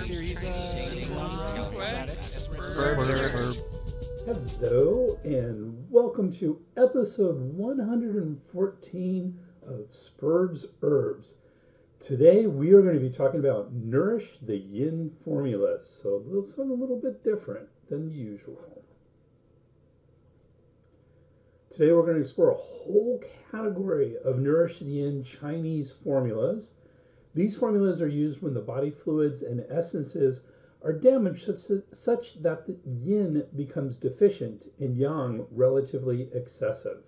series Hello, and welcome to episode 114 of Spurbs Herbs. Today we are going to be talking about Nourish the Yin Formulas, so something a little bit different than usual. Today we're going to explore a whole category of Nourish the Yin Chinese formulas. These formulas are used when the body fluids and essences are damaged such that the yin becomes deficient and yang relatively excessive.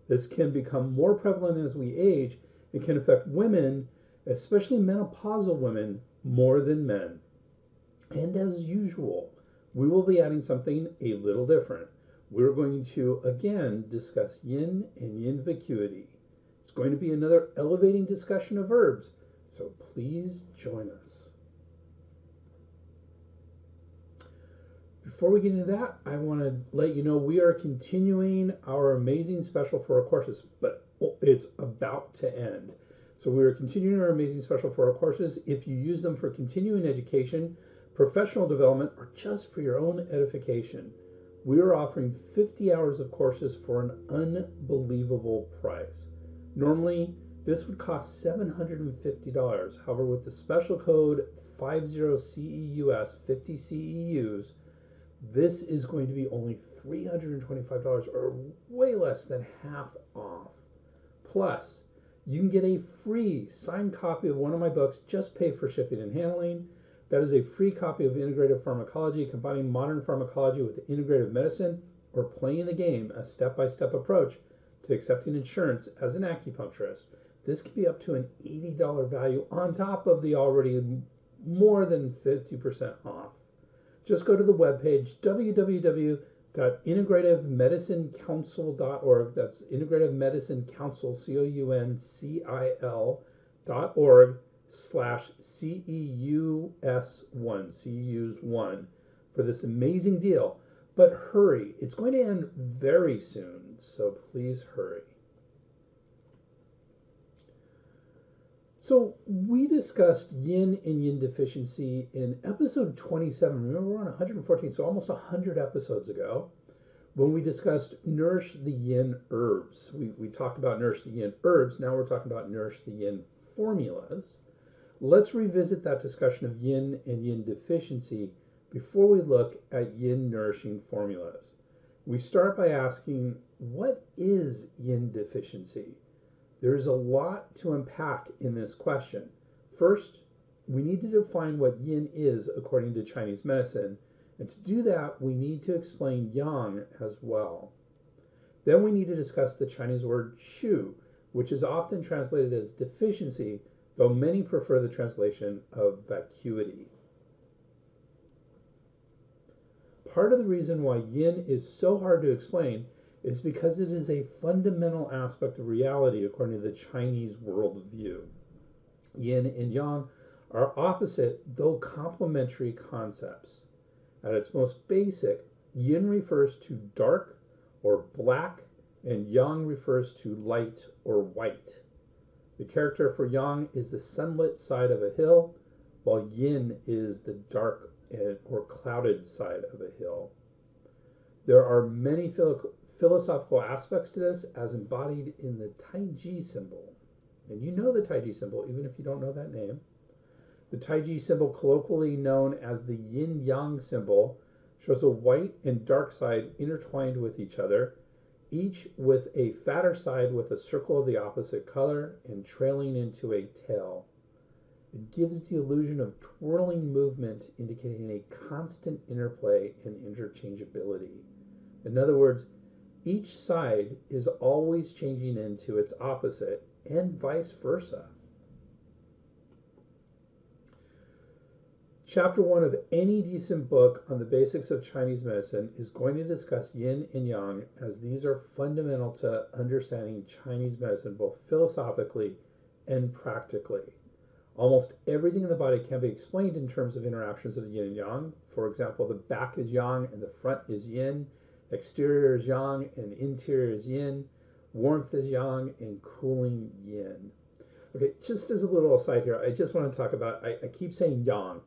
This can become more prevalent as we age and can affect women, especially menopausal women, more than men. And as usual, we will be adding something a little different. We're going to again discuss yin and yin vacuity. It's going to be another elevating discussion of herbs, so please join us. Before we get into that, I want to let you know we are continuing our amazing special for our courses, but it's about to end. So we are continuing our amazing special for our courses. If you use them for continuing education, professional development, or just for your own edification, we are offering 50 hours of courses for an unbelievable price. Normally, this would cost $750. However, with the special code 50CEUS, 50 CEUs, this is going to be only $325, or way less than half off. Plus, you can get a free signed copy of one of my books. Just pay for shipping and handling. That is a free copy of Integrative Pharmacology, combining modern pharmacology with integrative medicine, or playing the game, a step-by-step approach to accepting insurance as an acupuncturist. This could be up to an $80 value on top of the already more than 50% off. Just go to the webpage www.integrativemedicinecouncil.org. That's Integrative Medicine Council, COUNCIL.org/CEUS1, CEUS1 for this amazing deal. But hurry, it's going to end very soon, so please hurry. So we discussed yin and yin deficiency in episode 27. Remember, we're on 114, so almost 100 episodes ago, when we discussed Nourish the Yin herbs. We talked about Nourish the Yin herbs. Now we're talking about Nourish the Yin formulas. Let's revisit that discussion of yin and yin deficiency before we look at yin nourishing formulas. We start by asking, what is yin deficiency? There's a lot to unpack in this question. First, we need to define what yin is according to Chinese medicine, and to do that, we need to explain yang as well. Then we need to discuss the Chinese word shu, which is often translated as deficiency, though many prefer the translation of vacuity. Part of the reason why yin is so hard to explain is because it is a fundamental aspect of reality according to the Chinese worldview. Yin and yang are opposite, though complementary concepts. At its most basic, yin refers to dark or black, and yang refers to light or white. The character for yang is the sunlit side of a hill, while yin is the dark or clouded side of a hill. There are many philosophical aspects to this, as embodied in the Taiji symbol. And you know the Taiji symbol, even if you don't know that name. The Taiji symbol, colloquially known as the yin-yang symbol, shows a white and dark side intertwined with each other, each with a fatter side with a circle of the opposite color and trailing into a tail. It gives the illusion of twirling movement, indicating a constant interplay and interchangeability. In other words, each side is always changing into its opposite, and vice versa. Chapter 1 of any decent book on the basics of Chinese medicine is going to discuss yin and yang, as these are fundamental to understanding Chinese medicine both philosophically and practically. Almost everything in the body can be explained in terms of interactions of yin and yang. For example, the back is yang and the front is yin. Exterior is yang and interior is yin. Warmth is yang and cooling yin. Okay, just as a little aside here, I just want to talk about, I keep saying yang.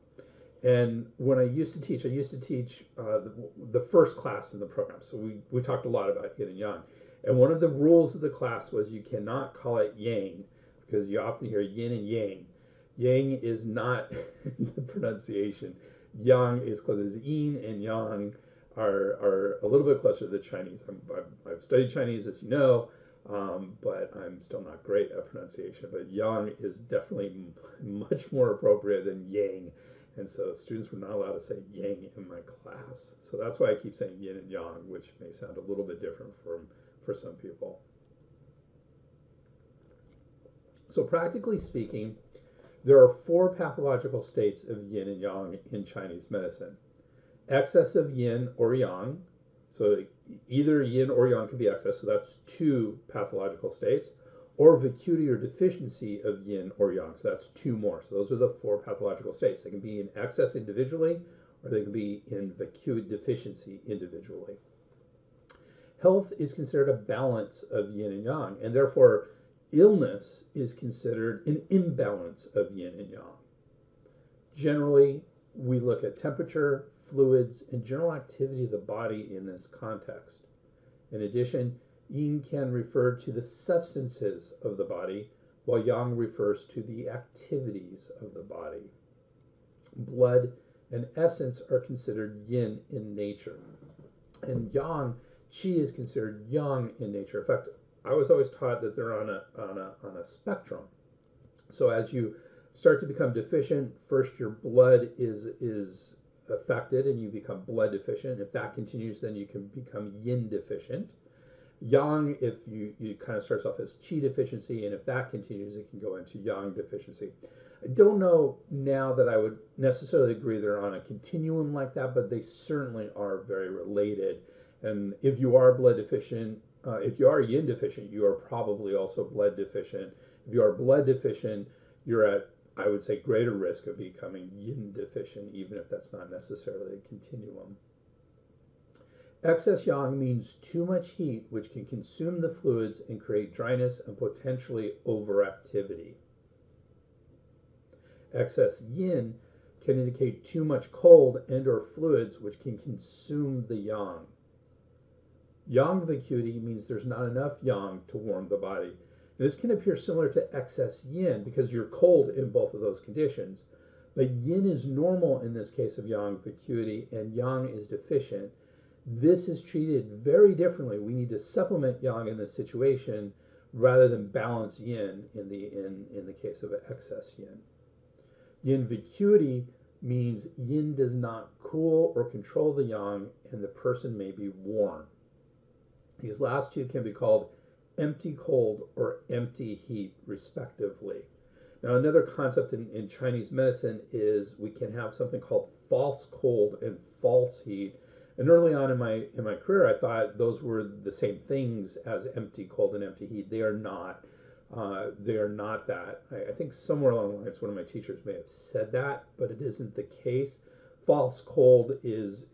And when I used to teach, the first class in the program. So we talked a lot about yin and yang. And one of the rules of the class was you cannot call it yang because you often hear yin and yang. Yang is not the pronunciation. Yang is close as yin, and yang are a little bit closer to the Chinese. I've studied Chinese, as you know, but I'm still not great at pronunciation. But yang is definitely much more appropriate than yang. And so students were not allowed to say yang in my class. So that's why I keep saying yin and yang, which may sound a little bit different for some people. So practically speaking, there are 4 pathological states of yin and yang in Chinese medicine. Excess of yin or yang, so either yin or yang can be excess, so that's 2 pathological states, or vacuity or deficiency of yin or yang, so that's 2 more. So those are the 4 pathological states. They can be in excess individually, or they can be in vacuity deficiency individually. Health is considered a balance of yin and yang, and therefore illness is considered an imbalance of yin and yang. Generally, we look at temperature, fluids, and general activity of the body in this context. In addition, yin can refer to the substances of the body, while yang refers to the activities of the body. Blood and essence are considered yin in nature, and yang, qi, is considered yang in nature. In fact, I was always taught that they're on a spectrum. So as you start to become deficient, first your blood is affected and you become blood deficient. If that continues, then you can become yin deficient. Yang, if you kind of starts off as qi deficiency, and if that continues, it can go into yang deficiency. I don't know now that I would necessarily agree they're on a continuum like that, but they certainly are very related. And if you are blood deficient, if you are yin deficient, you are probably also blood deficient. If you are blood deficient, you're at, I would say, greater risk of becoming yin deficient, even if that's not necessarily a continuum. Excess yang means too much heat, which can consume the fluids and create dryness and potentially overactivity. Excess yin can indicate too much cold and or fluids, which can consume the yang. Yang vacuity means there's not enough yang to warm the body. And this can appear similar to excess yin because you're cold in both of those conditions. But yin is normal in this case of yang vacuity, and yang is deficient. This is treated very differently. We need to supplement yang in this situation rather than balance yin in the case of excess yin. Yin vacuity means yin does not cool or control the yang, and the person may be warm. These last 2 can be called empty cold or empty heat, respectively. Now, another concept in Chinese medicine is we can have something called false cold and false heat. And early on in my career, I thought those were the same things as empty cold and empty heat. They are not. They are not that. I think somewhere along the lines, one of my teachers may have said that, but it isn't the case. False cold is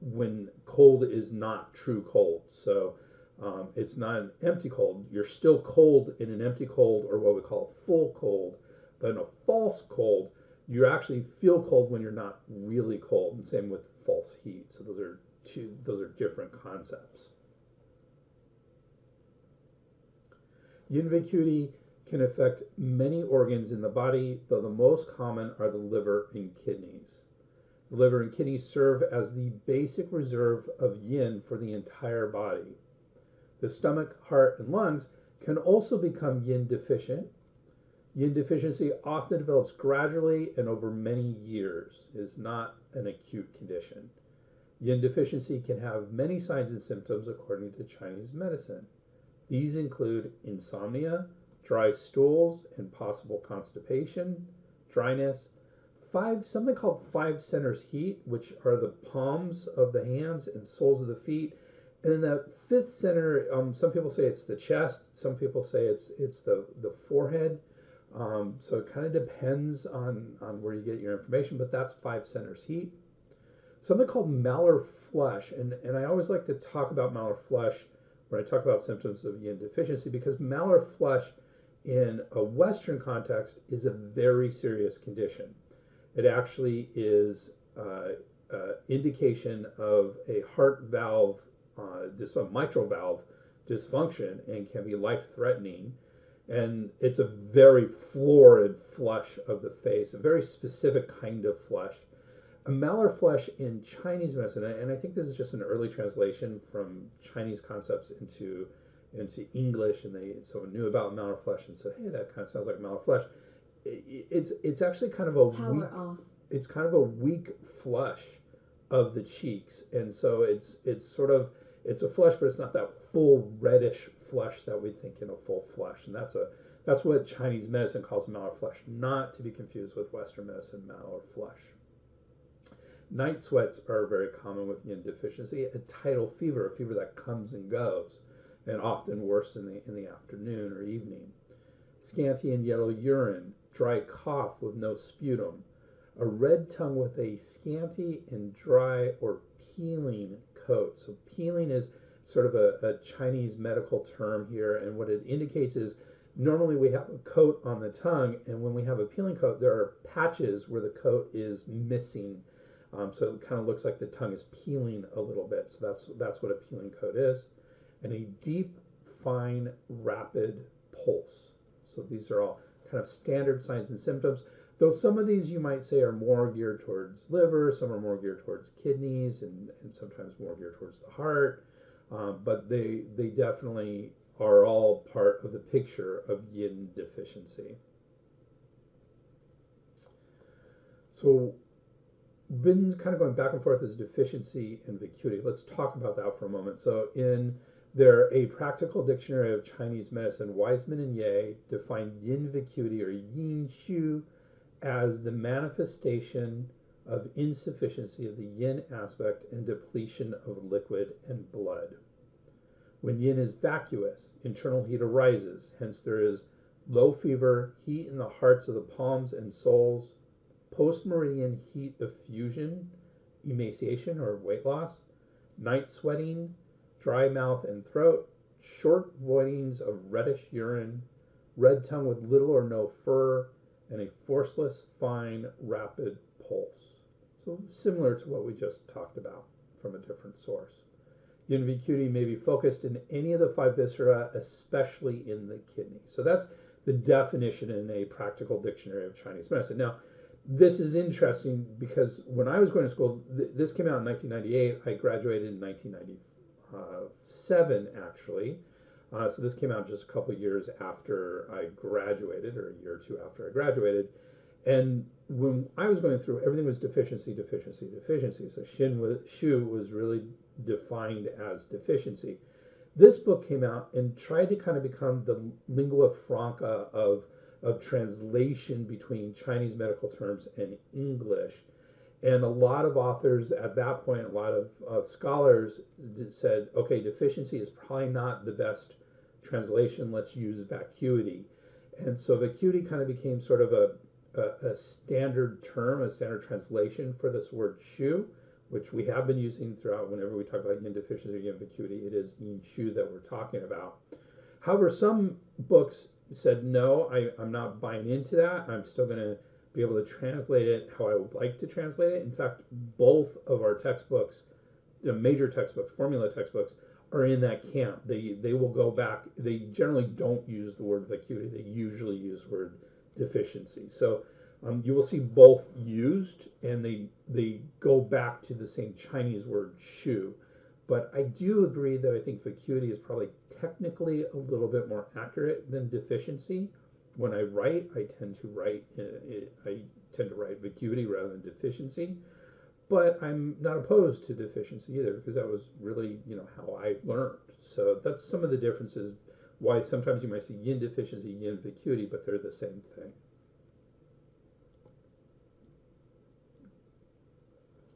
when cold is not true cold. So it's not an empty cold. You're still cold in an empty cold, or what we call full cold. But in a false cold, you actually feel cold when you're not really cold. And same with false heat. So those are different concepts. Yin vacuity can affect many organs in the body, though the most common are the liver and kidneys. The liver and kidneys serve as the basic reserve of yin for the entire body. The stomach, heart, and lungs can also become yin deficient. Yin deficiency often develops gradually and over many years. It is not an acute condition. Yin deficiency can have many signs and symptoms according to Chinese medicine. These include insomnia, dry stools and possible constipation, dryness, something called 5 centers heat, which are the palms of the hands and soles of the feet. And then the 5th center, some people say it's the chest, some people say it's the forehead. So it kind of depends on where you get your information, but that's 5 centers heat. Something called malar flush, and I always like to talk about malar flush when I talk about symptoms of yin deficiency, because malar flush in a Western context is a very serious condition. It actually is indication of a heart valve, mitral valve dysfunction, and can be life-threatening. And it's a very florid flush of the face, a very specific kind of flush. A malar flush in Chinese medicine, and I think this is just an early translation from Chinese concepts into English, and someone knew about malar flush and said, "Hey, that kind of sounds like malar flush." It's actually kind of a weak, it's kind of a weak flush of the cheeks, and so it's sort of, it's a flush, but it's not that full reddish flush that we think in a full flush, and that's what Chinese medicine calls malar flush, not to be confused with Western medicine malar flush. Night sweats are very common with yin deficiency. A tidal fever, a fever that comes and goes, and often worse in the afternoon or evening. Scanty and yellow urine, dry cough with no sputum, a red tongue with a scanty and dry or peeling coat. So peeling is sort of a Chinese medical term here, and what it indicates is normally we have a coat on the tongue, and when we have a peeling coat, there are patches where the coat is missing. So it kind of looks like the tongue is peeling a little bit. So that's what a peeling coat is. And a deep, fine, rapid pulse. So these are all kind of standard signs and symptoms. Though some of these you might say are more geared towards liver, some are more geared towards kidneys, and sometimes more geared towards the heart. But they definitely are all part of the picture of yin deficiency. So been kind of going back and forth as deficiency and vacuity. Let's talk about that for a moment. So in a practical dictionary of Chinese medicine, Wiseman and Ye define yin vacuity or yin shu as the manifestation of insufficiency of the yin aspect and depletion of liquid and blood. When yin is vacuous, internal heat arises, hence there is low fever, heat in the hearts of the palms and soles, post-meridian heat effusion, emaciation or weight loss, night sweating, dry mouth and throat, short voidings of reddish urine, red tongue with little or no fur, and a forceless, fine, rapid pulse. So similar to what we just talked about from a different source. Yin vacuity may be focused in any of the five viscera, especially in the kidney. So that's the definition in a practical dictionary of Chinese medicine. Now, this is interesting because when I was going to school, this came out in 1998. I graduated in 1997, actually. So this came out just a couple of years after I graduated, or a year or two after I graduated. And when I was going through, everything was deficiency, deficiency, deficiency. So shu was really defined as deficiency. This book came out and tried to kind of become the lingua franca of translation between Chinese medical terms and English. And a lot of authors at that point, a lot of scholars said, okay, deficiency is probably not the best translation. Let's use vacuity. And so vacuity kind of became sort of a standard term, a standard translation for this word shu, which we have been using throughout whenever we talk about yin deficiency or yin vacuity. It is yin shu that we're talking about. However, some books said, no, I'm not buying into that. I'm still going to be able to translate it how I would like to translate it. In fact, both of our textbooks, the major textbooks, formula textbooks, are in that camp. They will go back. They generally don't use the word vacuity. They usually use the word deficiency. So you will see both used, and they go back to the same Chinese word shu. But I do agree that I think vacuity is probably technically a little bit more accurate than deficiency. When I write, I tend to write vacuity rather than deficiency. But I'm not opposed to deficiency either, because that was really, how I learned. So that's some of the differences why sometimes you might see yin deficiency, yin vacuity, but they're the same thing.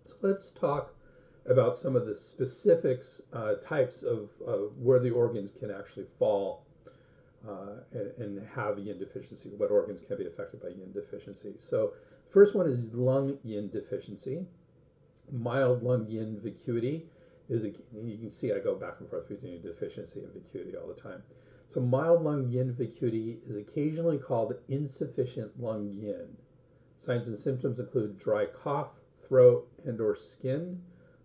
So let's talk about some of the specifics, types of where the organs can actually fall and have yin deficiency, what organs can be affected by yin deficiency. So first one is lung yin deficiency. Mild lung yin vacuity is, you can see I go back and forth between deficiency and vacuity all the time. So mild lung yin vacuity is occasionally called insufficient lung yin. Signs and symptoms include dry cough, throat, and/or skin,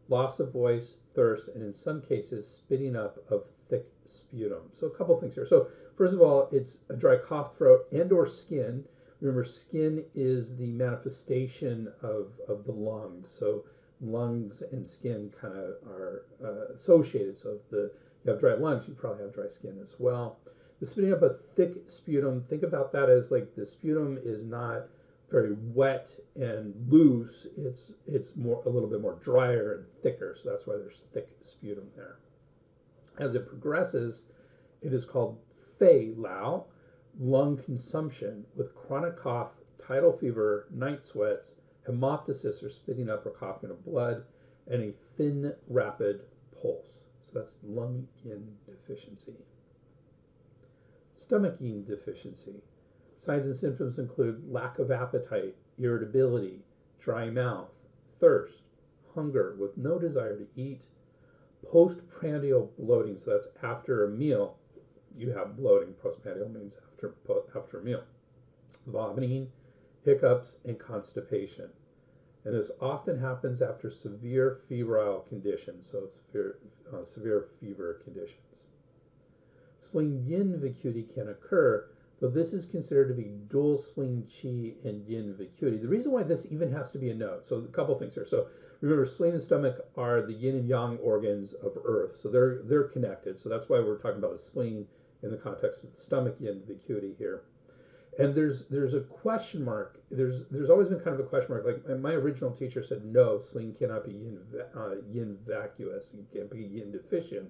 loss of voice, thirst, and in some cases, spitting up of thick sputum. So a couple things here. So first of all, it's a dry cough, throat, and/or skin. Remember, skin is the manifestation of the lungs. So lungs and skin kind of are associated. So if you have dry lungs, you probably have dry skin as well. The spitting up a thick sputum, think about that as like the sputum is not very wet and loose. It's more a little bit more drier and thicker. So that's why there's thick sputum there. As it progresses, it is called Fei Lao, lung consumption with chronic cough, tidal fever, night sweats, hemoptysis or spitting up or coughing of blood, and a thin, rapid pulse. So that's lung yin deficiency. Stomach yin deficiency. Signs and symptoms include lack of appetite, irritability, dry mouth, thirst, hunger with no desire to eat, postprandial bloating, so that's after a meal, you have bloating. Postprandial means after a meal. Vomiting, hiccups, and constipation. And this often happens after severe febrile conditions, so severe fever conditions. Spleen yin vacuity can occur, though this is considered to be dual spleen qi and yin vacuity. The reason why this even has to be a note, so a couple things here. So remember, spleen and stomach are the yin and yang organs of earth, so they're connected. So that's why we're talking about the spleen in the context of the stomach yin vacuity here. And there's a question mark. There's always been kind of a question mark. Like my original teacher said, no, spleen cannot be yin vacuous. It can't be yin deficient.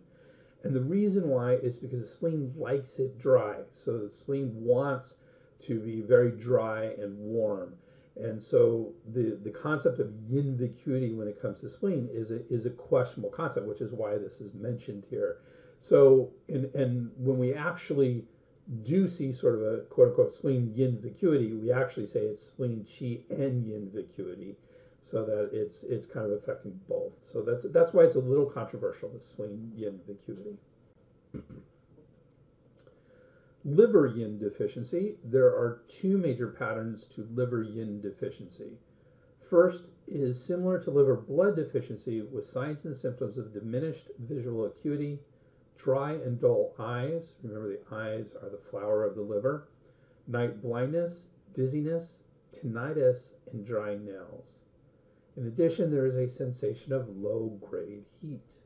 And the reason why is because the spleen likes it dry. So the spleen wants to be very dry and warm. And so the concept of yin vacuity when it comes to spleen is a questionable concept, which is why this is mentioned here. So and when we actually do see sort of a quote unquote spleen yin vacuity, we actually say it's spleen qi and yin vacuity, so that it's kind of affecting both. So that's why it's a little controversial, the spleen yin vacuity. Liver yin deficiency. There are two major patterns to liver yin deficiency. First is similar to liver blood deficiency with signs and symptoms of diminished visual acuity, dry and dull eyes. Remember, the eyes are the flower of the liver. Night blindness, dizziness, tinnitus, and dry nails. In addition, there is a sensation of low-grade heat.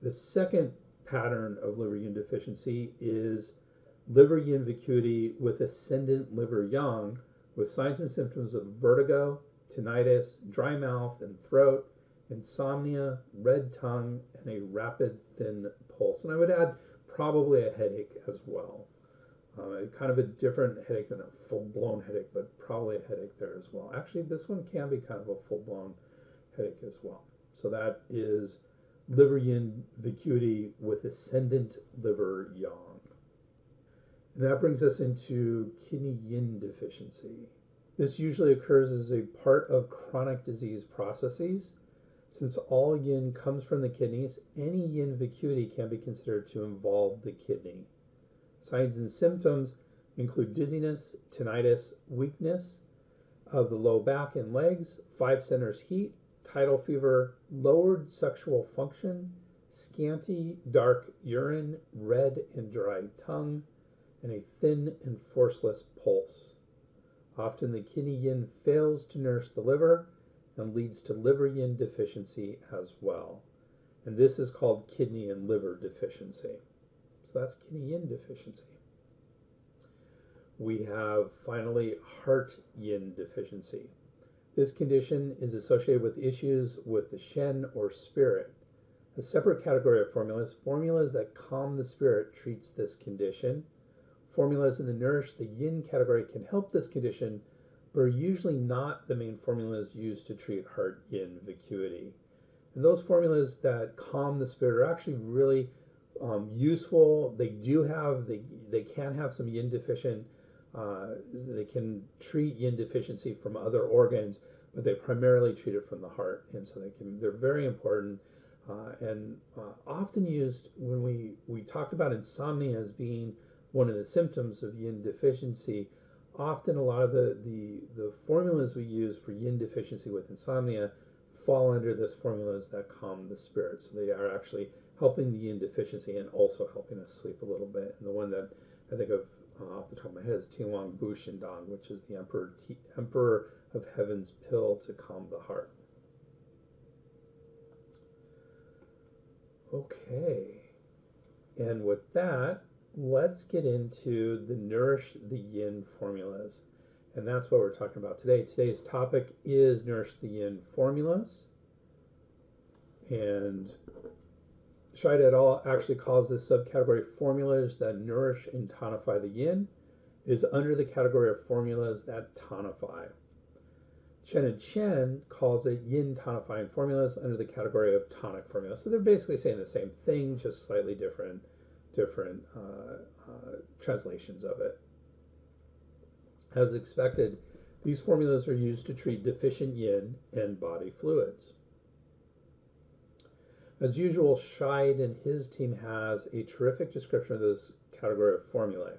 The second pattern of liver yin deficiency is liver yin vacuity with ascendant liver yang, with signs and symptoms of vertigo, tinnitus, dry mouth and throat, insomnia, red tongue, and a rapid thin pulse. And I would add probably a headache as well. Kind of a different headache than a full-blown headache, but probably a headache there as well. Actually, this one can be kind of a full-blown headache as well. So that is liver yin vacuity with ascendant liver yang. And that brings us into kidney yin deficiency. This usually occurs as a part of chronic disease processes. Since all yin comes from the kidneys, any yin vacuity can be considered to involve the kidney. Signs and symptoms include dizziness, tinnitus, weakness of the low back and legs, 5 centers heat, tidal fever, lowered sexual function, scanty dark urine, red and dry tongue, and a thin and forceless pulse. Often the kidney yin fails to nurse the liver and leads to liver yin deficiency as well. And this is called kidney and liver deficiency. So that's kidney yin deficiency. We have finally heart yin deficiency. This condition is associated with issues with the Shen or spirit. A separate category of formulas, formulas that calm the spirit, treats this condition. Formulas in the Nourish the Yin category can help this condition, but are usually not the main formulas used to treat heart yin vacuity. And those formulas that calm the spirit are actually really useful. They can have some yin deficient. They can treat yin deficiency from other organs, but they primarily treat it from the heart, and so they're very important and often used when we talked about insomnia as being one of the symptoms of yin deficiency. often a lot of the formulas we use for yin deficiency with insomnia fall under this formulas that calm the spirit. So they are actually helping the yin deficiency and also helping us sleep a little bit. And the one that I think of off the top of my head is Tianwang Bu Shindang, which is the Emperor of Heaven's pill to calm the heart. Okay, and with that, let's get into the Nourish the Yin formulas. And that's what we're talking about today. Today's topic is Nourish the Yin formulas. And Scheid et al. Actually calls this subcategory formulas that nourish and tonify the yin. It is under the category of formulas that tonify. Chen and Chen calls it yin tonifying formulas under the category of tonic formulas. So they're basically saying the same thing, just slightly different translations of it. As expected, these formulas are used to treat deficient yin and body fluids. As usual, Scheid and his team has a terrific description of this category of formulae.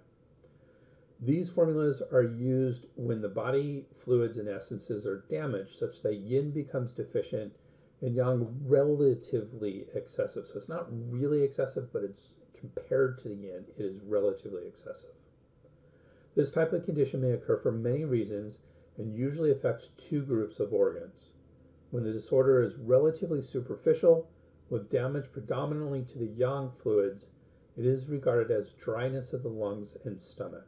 These formulas are used when the body fluids and essences are damaged, such that yin becomes deficient and yang relatively excessive. So it's not really excessive, but it's compared to the yin, it is relatively excessive. This type of condition may occur for many reasons and usually affects two groups of organs. When the disorder is relatively superficial, with damage predominantly to the yang fluids, it is regarded as dryness of the lungs and stomach.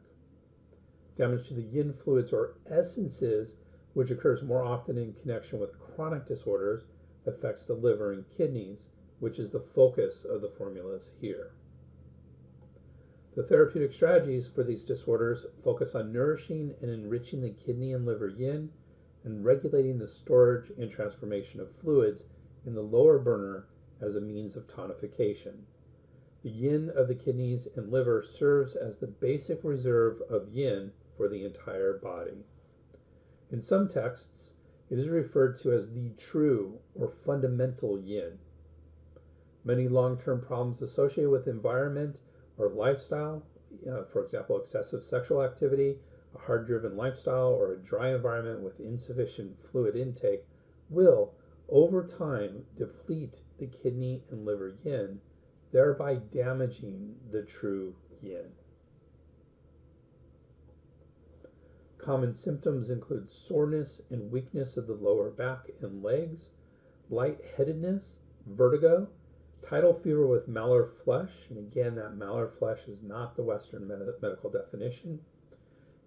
Damage to the yin fluids or essences, which occurs more often in connection with chronic disorders, affects the liver and kidneys, which is the focus of the formulas here. The therapeutic strategies for these disorders focus on nourishing and enriching the kidney and liver yin and regulating the storage and transformation of fluids in the lower burner as a means of tonification. The yin of the kidneys and liver serves as the basic reserve of yin for the entire body. In some texts, it is referred to as the true or fundamental yin. Many long-term problems associated with environment or lifestyle, for example, excessive sexual activity, a hard-driven lifestyle, or a dry environment with insufficient fluid intake, will, over time, deplete the kidney and liver yin, thereby damaging the true yin. Common symptoms include soreness and weakness of the lower back and legs, lightheadedness, vertigo, tidal fever with malar flesh, and again, that malar flesh is not the Western medical definition,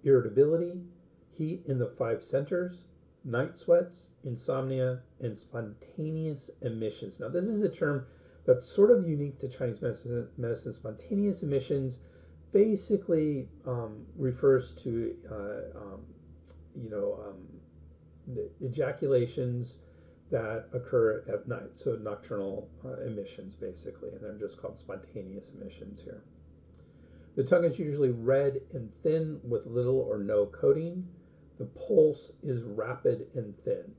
irritability, heat in the 5 centers, night sweats, insomnia, and spontaneous emissions. Now, this is a term that's sort of unique to Chinese medicine. Spontaneous emissions basically refers to ejaculations that occur at night, so nocturnal emissions basically, and they're just called spontaneous emissions here. The tongue is usually red and thin with little or no coating. The pulse is rapid and thin.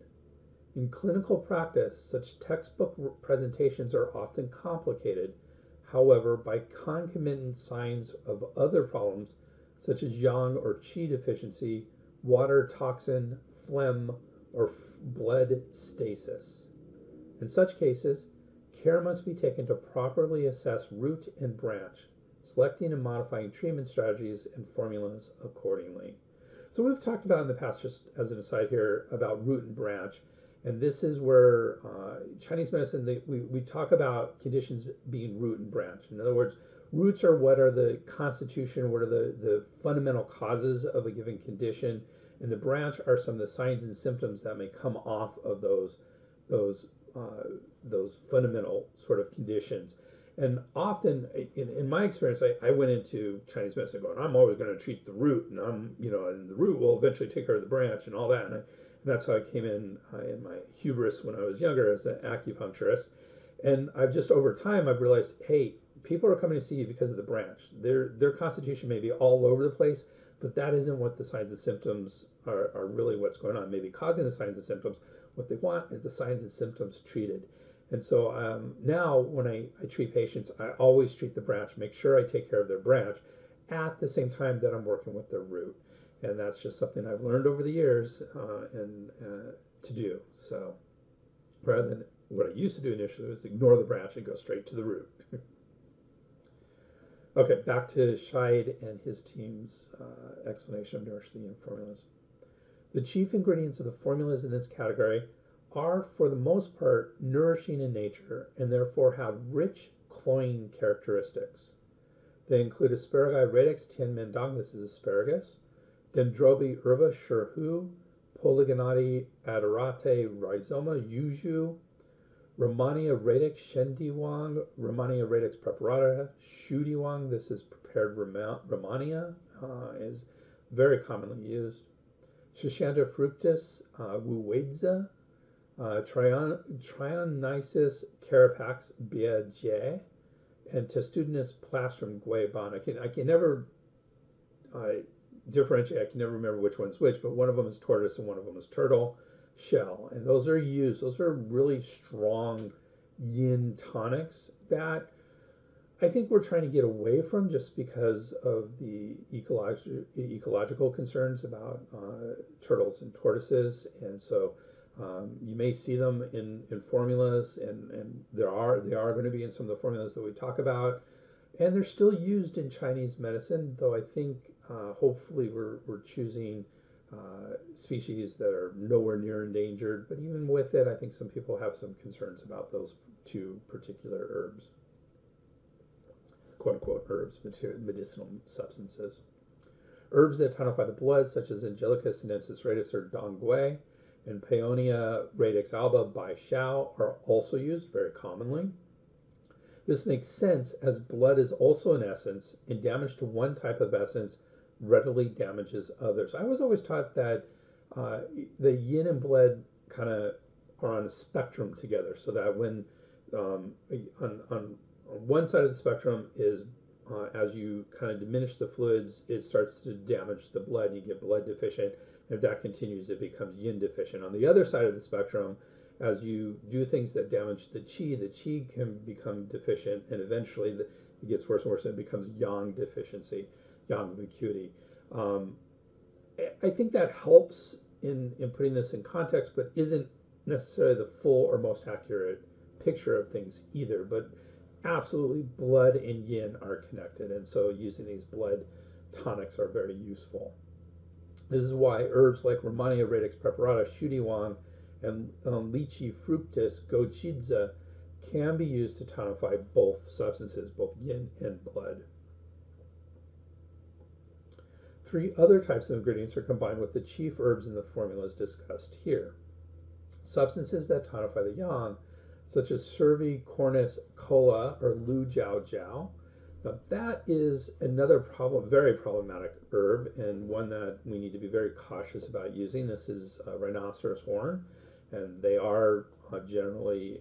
In clinical practice, such textbook presentations are often complicated. However, by concomitant signs of other problems, such as yang or qi deficiency, water toxin, phlegm, or blood stasis. In such cases, care must be taken to properly assess root and branch, selecting and modifying treatment strategies and formulas accordingly. So we've talked about in the past, just as an aside here, about root and branch. And this is where Chinese medicine, we talk about conditions being root and branch. In other words, roots are what are the constitution, what are the fundamental causes of a given condition, and the branch are some of the signs and symptoms that may come off of those fundamental sort of conditions. And often, in my experience, I went into Chinese medicine going, I'm always going to treat the root, and and the root will eventually take care of the branch and all that. And that's how I came in my hubris when I was younger as an acupuncturist. And I've just over time I've realized, hey, people are coming to see you because of the branch. Their constitution may be all over the place, but that isn't what the signs and symptoms are really what's going on. Maybe causing the signs and symptoms. What they want is the signs and symptoms treated. And so now when I treat patients, I always treat the branch, make sure I take care of their branch at the same time that I'm working with their root. And that's just something I've learned over the years and to do. So rather than what I used to do initially was ignore the branch and go straight to the root. Okay, back to Scheid and his team's explanation of Nourish the Yin Formulas. The chief ingredients of the formulas in this category are, for the most part, nourishing in nature and therefore have rich cloying characteristics. They include Asparagi radix tianmendang, this is asparagus, Dendrobi herba sherhu, Polygonati adorate rhizoma yuzu, Rhamania radix shendiwang, Rhamania radix preparata shudiwang, this is prepared Rhamania, is very commonly used. Shishanta fructus wuwedza, Trionysus carapax biajae, and Testudinus plastrum guayaban. I can never differentiate. I can never remember which one's which, but one of them is tortoise and one of them is turtle shell, and those are used. Those are really strong yin tonics that I think we're trying to get away from just because of the ecological concerns about turtles and tortoises, and so you may see them in formulas, and they are going to be in some of the formulas that we talk about, and they're still used in Chinese medicine, though I think hopefully we're choosing species that are nowhere near endangered. But even with it, I think some people have some concerns about those two particular herbs, quote unquote herbs, medicinal substances. Herbs that tonify the blood, such as Angelica sinensis radix or Dongui and Paeonia radix alba by Xiao, are also used very commonly. This makes sense as blood is also an essence, and damage to one type of essence readily damages others. I was always taught that the yin and blood kind of are on a spectrum together, so that when on one side of the spectrum is as you kind of diminish the fluids, it starts to damage the blood, and you get blood deficient. And if that continues, it becomes yin deficient. On the other side of the spectrum, as you do things that damage the chi can become deficient, and eventually it gets worse and worse, and it becomes yang deficiency, yang vacuity. I think that helps in putting this in context, but isn't necessarily the full or most accurate picture of things either. But absolutely, blood and yin are connected, and so using these blood tonics are very useful. This is why herbs like Rhamania radix preparata, shudiwang, and lychee fructus gochidza can be used to tonify both substances, both yin and blood. 3 other types of ingredients are combined with the chief herbs in the formulas discussed here. Substances that tonify the yang, such as Cervi cornis cola or Lu Jiao Jiao. Now that is another very problematic herb, and one that we need to be very cautious about using. This is rhinoceros horn, and they are generally,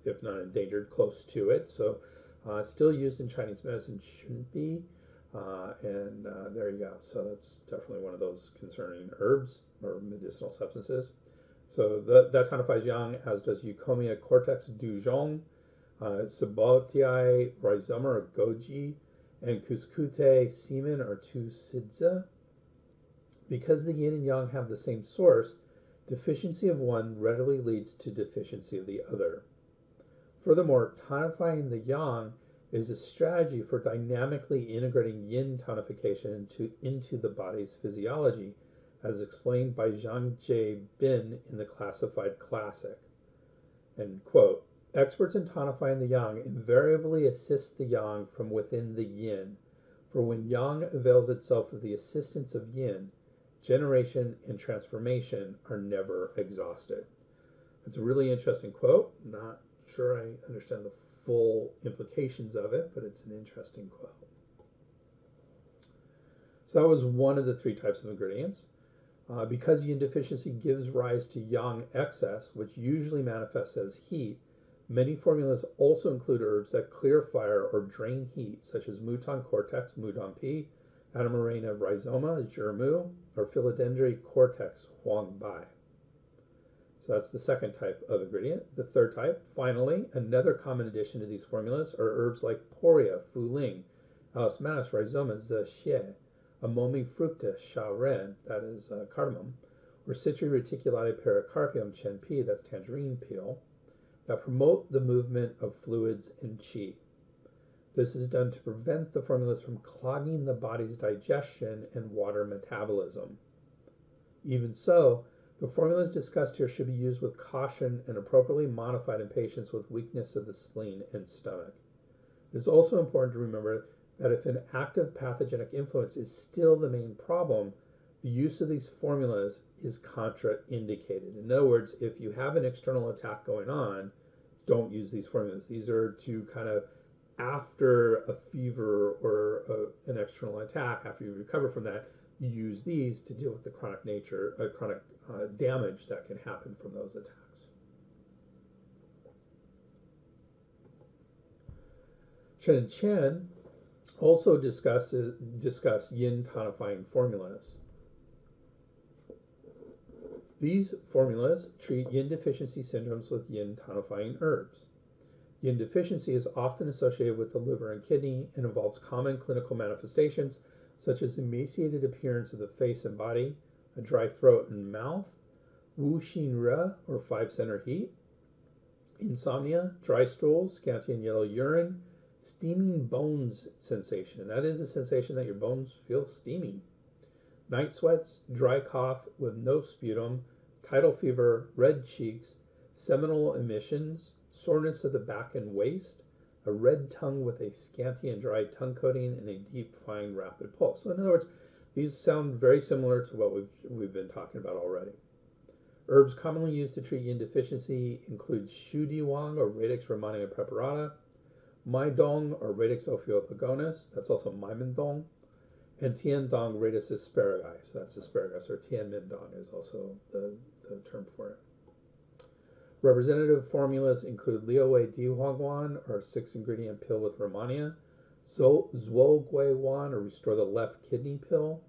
if not endangered, close to it. So still used in Chinese medicine, shouldn't be. And there you go. So that's definitely one of those concerning herbs or medicinal substances. So that tonifies yang, as does Eucomia cortex du Zhong, Sabotii rhizoma or goji, and Cuscute semen or Tu Sidza. Because the yin and yang have the same source, deficiency of one readily leads to deficiency of the other. Furthermore, tonifying the yang is a strategy for dynamically integrating yin tonification into the body's physiology, as explained by Zhang Jie Bin in the Classified Classic. End quote. Experts in tonifying the yang invariably assist the yang from within the yin, for when yang avails itself of the assistance of yin, generation and transformation are never exhausted. It's a really interesting quote. Not sure I understand the full implications of it, but it's an interesting quote. So that was one of the 3 types of ingredients. Because yin deficiency gives rise to yang excess, which usually manifests as heat, many formulas also include herbs that clear fire or drain heat, such as Mouton cortex, Mudon-pi, Atamorena rhizoma, Zhermu, or Philodendron cortex, Huangbai. So that's the second type of ingredient. The third type, finally, another common addition to these formulas are herbs like Poria, Fuling, Alismanus rhizoma, Xie, amomi fructa, sha ren, that is cardamom, or citri reticulata pericarpium, chen pi, that's tangerine peel, that promote the movement of fluids and qi. This is done to prevent the formulas from clogging the body's digestion and water metabolism. Even so, the formulas discussed here should be used with caution and appropriately modified in patients with weakness of the spleen and stomach. It is also important to remember that if an active pathogenic influence is still the main problem, the use of these formulas is contraindicated. In other words, if you have an external attack going on, don't use these formulas. These are to kind of after a fever or an external attack, after you recover from that, you use these to deal with the chronic damage that can happen from those attacks. Chen and Chen also discuss yin tonifying formulas. These formulas treat yin deficiency syndromes with yin tonifying herbs. Yin deficiency is often associated with the liver and kidney and involves common clinical manifestations such as emaciated appearance of the face and body, a dry throat and mouth, wu xin re, or five-center heat, insomnia, dry stools, scanty and yellow urine, steaming bones sensation, and that is a sensation that your bones feel steamy, night sweats, dry cough with no sputum, tidal fever, red cheeks, seminal emissions, soreness of the back and waist, a red tongue with a scanty and dry tongue coating, and a deep, fine, rapid pulse. So in other words, these sound very similar to what we've been talking about already. Herbs commonly used to treat yin deficiency include shu di wang or Radix rhamania preparata, mai dong or Radix ophiopegonis, that's also mai min dong, and tian dong Radix asparagus, that's asparagus, or tian min dong is also the term for it. Representative formulas include Liu Wei Di Huangwan, or 6-ingredient pill with Rhamania, Zuo Gui Wan, or restore the left kidney pill,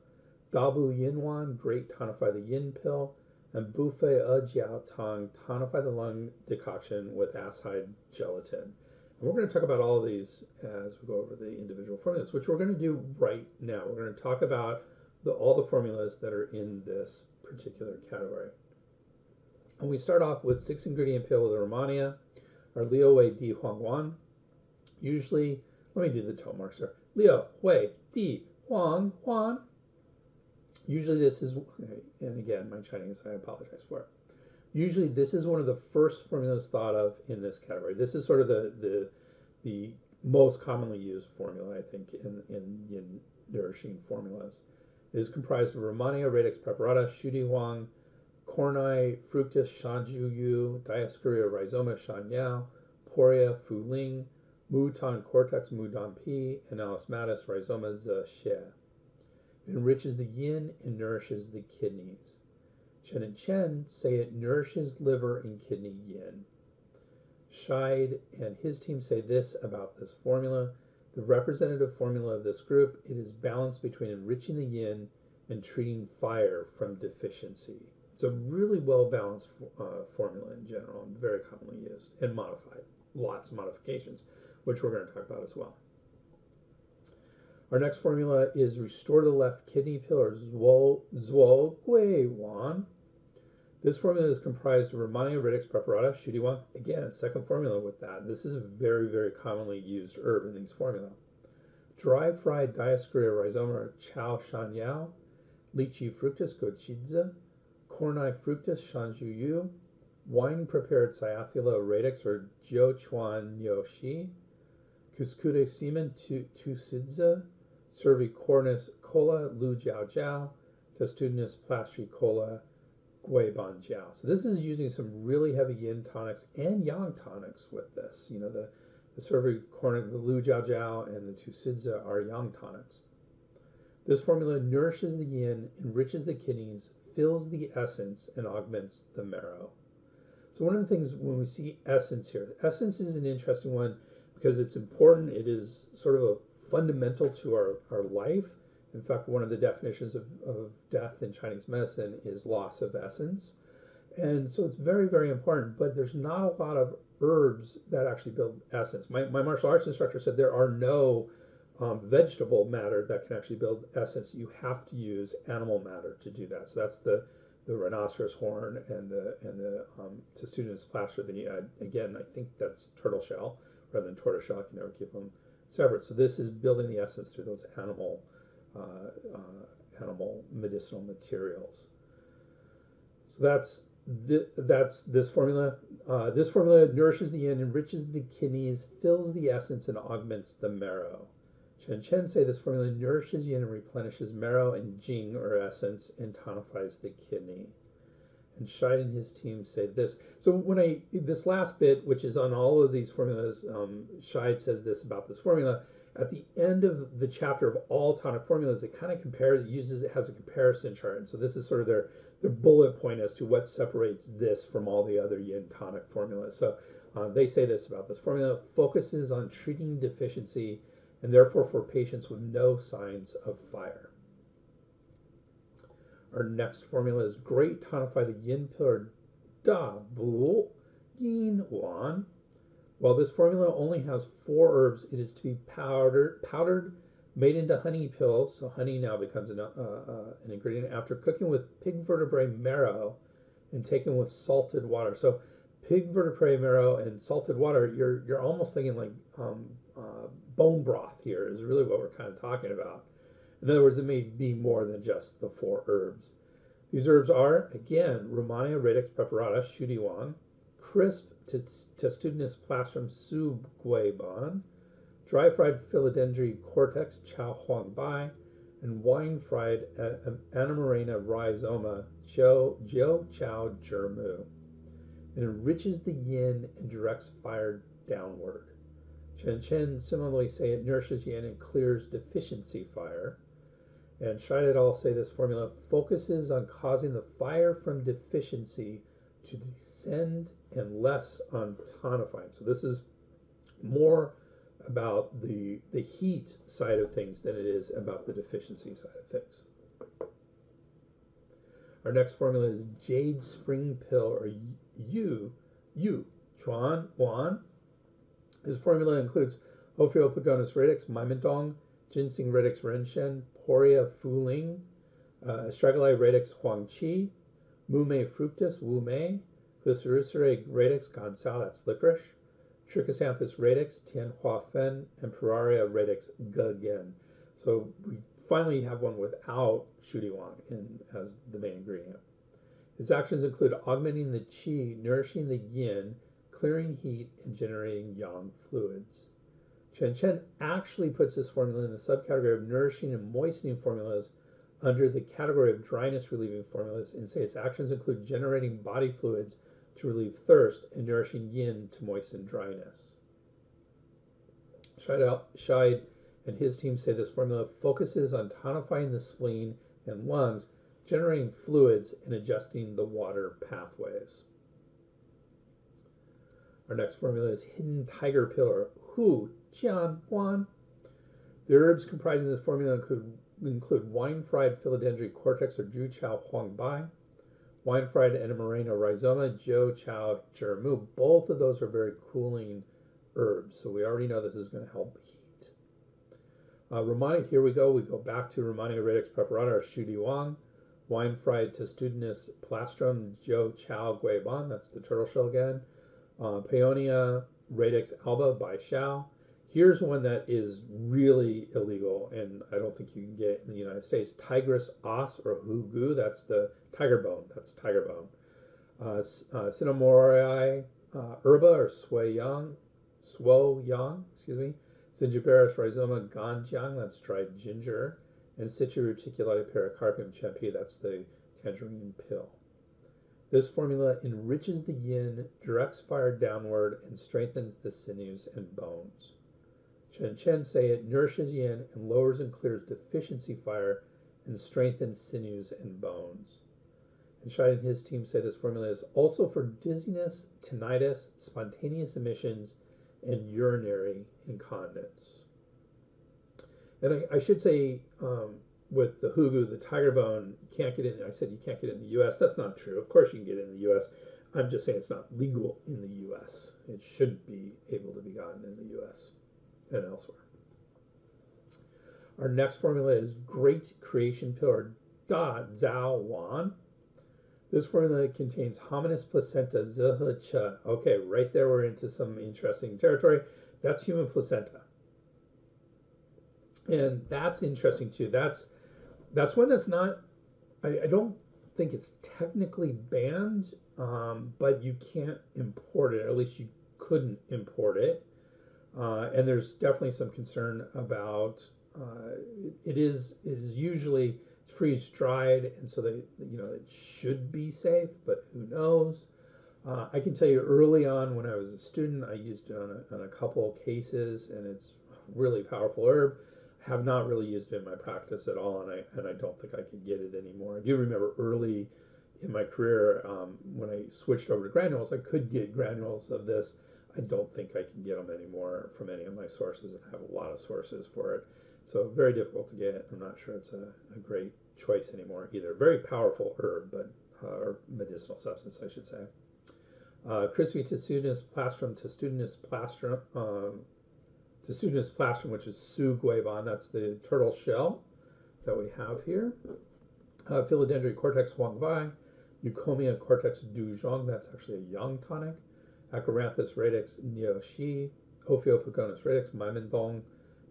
Dabu Yin Wan, great tonify the yin pill, and Bufei E Jiao Tang, tonify the lung decoction with Scheid gelatin. And we're going to talk about all of these as we go over the individual formulas, which we're going to do right now. We're going to talk about all the formulas that are in this particular category. And we start off with 6-ingredient pill with Rhamania, or Liu Wei Di Huangwan. Usually, let me do the tone marks here. Liu Wei Di Huangwan. Usually this is, and again, my Chinese, I apologize for it. Usually this is one of the first formulas thought of in this category. This is sort of the most commonly used formula, I think, in yin nourishing formulas. It is comprised of Rhamania, Radix preparata, shu di wang, Corni, Fructus, Shanjuyu, Dioscorea rhizoma, Shanyao, Poria, Fuling, Mutan cortex, Mudan Pi, and Alismatis rhizoma, Xie. It enriches the yin and nourishes the kidneys. Chen and Chen say it nourishes liver and kidney yin. Scheid and his team say this about this formula. The representative formula of this group, it is balanced between enriching the yin and treating fire from deficiency. It's a really well-balanced formula in general, and very commonly used and modified. Lots of modifications, which we're going to talk about as well. Our next formula is Restore the Left Kidney Pill, or Zuo Gui Wan. This formula is comprised of Rhamania, Radix preparata, shu di wang. Again, second formula with that. This is a very, very commonly used herb in these formula. Dry fried Dioscorea rhizoma, or Chao Shan Yao, Lychee fructus, Gochidze, Corni fructus, Shanjuyu, wine prepared Cyathula radix, or Jiu Chuan Yoshi, Cuscude semen, Tusidze, Cervicornis cola, Lu Jiao Jiao, Testudinous plastricola, Gui Ban Jiao. So this is using some really heavy yin tonics and yang tonics with this. You know, the cervicornis, the Lu Jiao Jiao, and the Tusidze are yang tonics. This formula nourishes the yin, enriches the kidneys, fills the essence, and augments the marrow. So one of the things when we see essence here, essence is an interesting one because it's important. It is sort of a fundamental to our life. In fact, one of the definitions of death in Chinese medicine is loss of essence. And so it's very, very important, but there's not a lot of herbs that actually build essence. My martial arts instructor said there are no vegetable matter that can actually build essence, you have to use animal matter to do that. So that's the rhinoceros horn and the testudinous plaster. Again, I think that's turtle shell rather than tortoise shell. I can never keep them separate. So this is building the essence through those animal medicinal materials. So that's this formula. This formula nourishes the yin, enriches the kidneys, fills the essence, and augments the marrow. Chen say this formula nourishes yin and replenishes marrow and jing, or essence, and tonifies the kidney. And Scheid and his team say this. So this last bit, which is on all of these formulas, Scheid says this about this formula. At the end of the chapter of all tonic formulas, it kind of has a comparison chart. And so this is sort of their bullet point as to what separates this from all the other yin tonic formulas. So they say this about this formula: focuses on treating deficiency and therefore for patients with no signs of fire. Our next formula is great tonify the yin pillar da bu yin wan. While this formula only has 4 herbs, it is to be powdered, made into honey pills. So honey now becomes an ingredient after cooking with pig vertebrae marrow and taken with salted water. So pig vertebrae marrow and salted water, you're almost thinking like bone broth here is really what we're kind of talking about. In other words, it may be more than just the 4 herbs. These herbs are, again, Rehmannia radix preparata, Shudiwan, crisp testudinous plastrum subgueban, dry fried philodendron cortex Chow Huang Bai, and wine fried Anamarena rhizoma Jiao Chow Jermu. It enriches the yin and directs fire downward. Chen similarly say it nourishes yin and clears deficiency fire. And Scheid et al. Say this formula focuses on causing the fire from deficiency to descend and less on tonifying. So this is more about the heat side of things than it is about the deficiency side of things. Our next formula is Jade Spring Pill, or Yu Chuan Wan. This formula includes Ophiopogonus radix Maimendong, Ginseng radix Renshen, Poria Fuling, Astragalus radix Huangqi, Mume fructus Wu Mei, Glycericerae radix Gansao, that's licorice, Trichosanthus radix Tianhua Fen, and Pararia radix Ge. So we finally have one without Shudiwang as the main ingredient. Its actions include augmenting the qi, nourishing the yin, clearing heat, and generating yang fluids. Chen actually puts this formula in the subcategory of nourishing and moistening formulas under the category of dryness relieving formulas, and say its actions include generating body fluids to relieve thirst and nourishing yin to moisten dryness. Scheid and his team say this formula focuses on tonifying the spleen and lungs, generating fluids, and adjusting the water pathways. Our next formula is Hidden Tiger Pill, or Hu Jian Huan. The herbs comprising this formula include wine-fried philodendron cortex, or Zhu Chow Huang Bai, wine-fried Anamarena rhizoma, Jiao Chow Jermu. Both of those are very cooling herbs, so we already know this is going to help heat. Rehmannia, here we go back to Rehmannia radix preparata, or Shudiwang, wine-fried testudinous plastrum, Jiao Chow Guiban, that's the turtle shell again, Paeonia radix alba by Shao. Here's one that is really illegal, and I don't think you can get it in the United States. Tigris os, or hugu, that's the tiger bone. That's tiger bone. Cinnamorai herba, or swo yang, Zingiberis rhizoma ganjiang, that's dried ginger, and Citra reticulata pericarpium champi, that's the tangerine pill. This formula enriches the yin, directs fire downward, and strengthens the sinews and bones. Chen say it nourishes yin and lowers and clears deficiency fire and strengthens sinews and bones. And Scheid and his team say this formula is also for dizziness, tinnitus, spontaneous emissions, and urinary incontinence. And I should say, with the hugu, the tiger bone, you can't get in. I said you can't get it in the U.S. That's not true. Of course you can get it in the U.S. I'm just saying it's not legal in the U.S. It should be able to be gotten in the U.S. and elsewhere. Our next formula is Great Creation Pill, or Da Zhao Wan. This formula contains hominis placenta zihe cha. Okay, right there we're into some interesting territory. That's human placenta. And that's interesting too. That's one that's not, I don't think it's technically banned, but you can't import it. At least you couldn't import it. And there's definitely some concern about it is usually freeze dried, and so it should be safe, but who knows? I can tell you early on when I was a student, I used it on a couple of cases, and it's a really powerful herb. I have not really used it in my practice at all, and I don't think I could get it anymore. I do remember early in my career, when I switched over to granules, I could get granules of this. I don't think I can get them anymore from any of my sources, and I have a lot of sources for it. So very difficult to get. I'm not sure it's a great choice anymore either. Very powerful herb, but or medicinal substance, I should say. Crispy Testudinous plastrum, Testudinous plastrum, which is Su guiban. That's the turtle shell that we have here. Philodendron cortex huang vai, Eucomia cortex du zhong. That's actually a yang tonic. Acaranthus radix nioshi, Ophiopogonus radix maimendong,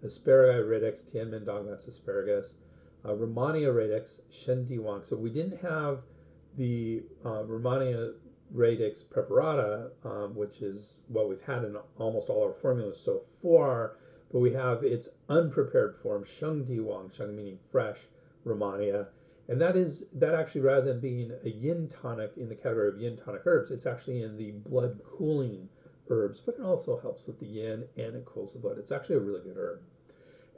Asparagi radix tianmendong. That's asparagus. Rhamania radix shendiwang. So we didn't have the Rhamania radix preparata, which is what we've had in almost all our formulas so far, but we have its unprepared form, shengdiwang, sheng meaning fresh, Rhamania. And that actually, rather than being a yin tonic in the category of yin tonic herbs, it's actually in the blood cooling herbs, but it also helps with the yin and it cools the blood. It's actually a really good herb.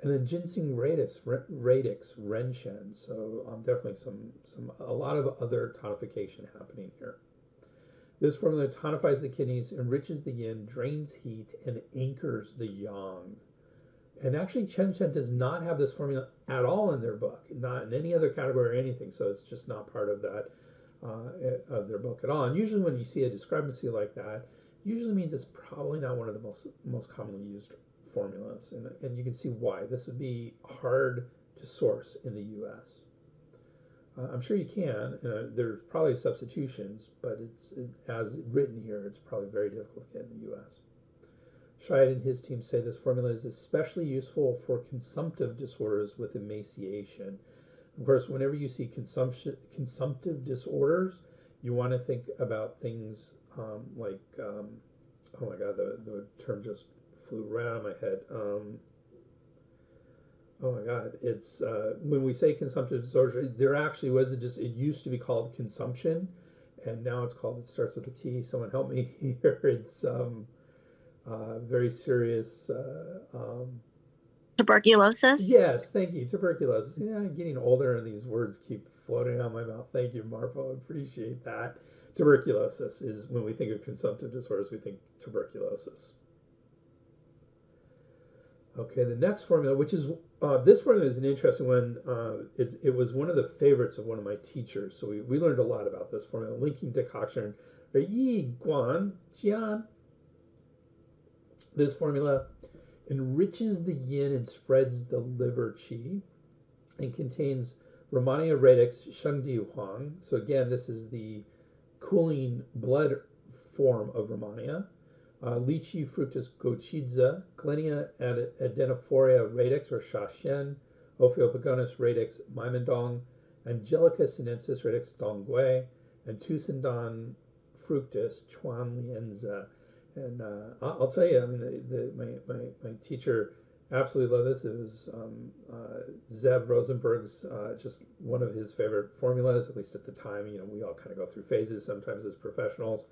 And then ginseng radix renshen. So definitely a lot of other tonification happening here. This formula tonifies the kidneys, enriches the yin, drains heat, and anchors the yang. And actually, Chen does not have this formula at all in their book, not in any other category or anything. So it's just not part of that of their book at all. And usually, when you see a discrepancy like that, usually means it's probably not one of the most commonly used formulas. And you can see why. This would be hard to source in the U.S. I'm sure you can. There's probably substitutions, but as written here, it's probably very difficult to get in the U.S. Scheid and his team say this formula is especially useful for consumptive disorders with emaciation. Of course, whenever you see consumptive disorders, you want to think about things like, oh my God, the term just flew right out of my head. Oh my God, it's when we say consumptive disorder, there actually was it used to be called consumption, and now it starts with a T. Someone help me here. It's very serious. Tuberculosis? Yes, thank you. Tuberculosis. Yeah, I'm getting older and these words keep floating out of my mouth. Thank you, Marpo. I appreciate that. Tuberculosis is when we think of consumptive disorders, we think tuberculosis. Okay, the next formula, which is this formula is an interesting one. It was one of the favorites of one of my teachers, so we learned a lot about this formula. Linking decoction, Yi Guan Jian. This formula enriches the yin and spreads the liver qi, and contains Rhamania radix shengdi huang. So again, this is the cooling blood form of Rhamania. Lychee fructus gochidza, Clinia adenophoria radix or Shashen, Ophiopogonus radix maimendong, Angelica sinensis radix dongui, and Tusindon fructus chuanlienza. And I'll tell you, I mean, my teacher absolutely loved this. It was Zev Rosenberg's just one of his favorite formulas, at least at the time. We all kind of go through phases sometimes as professionals.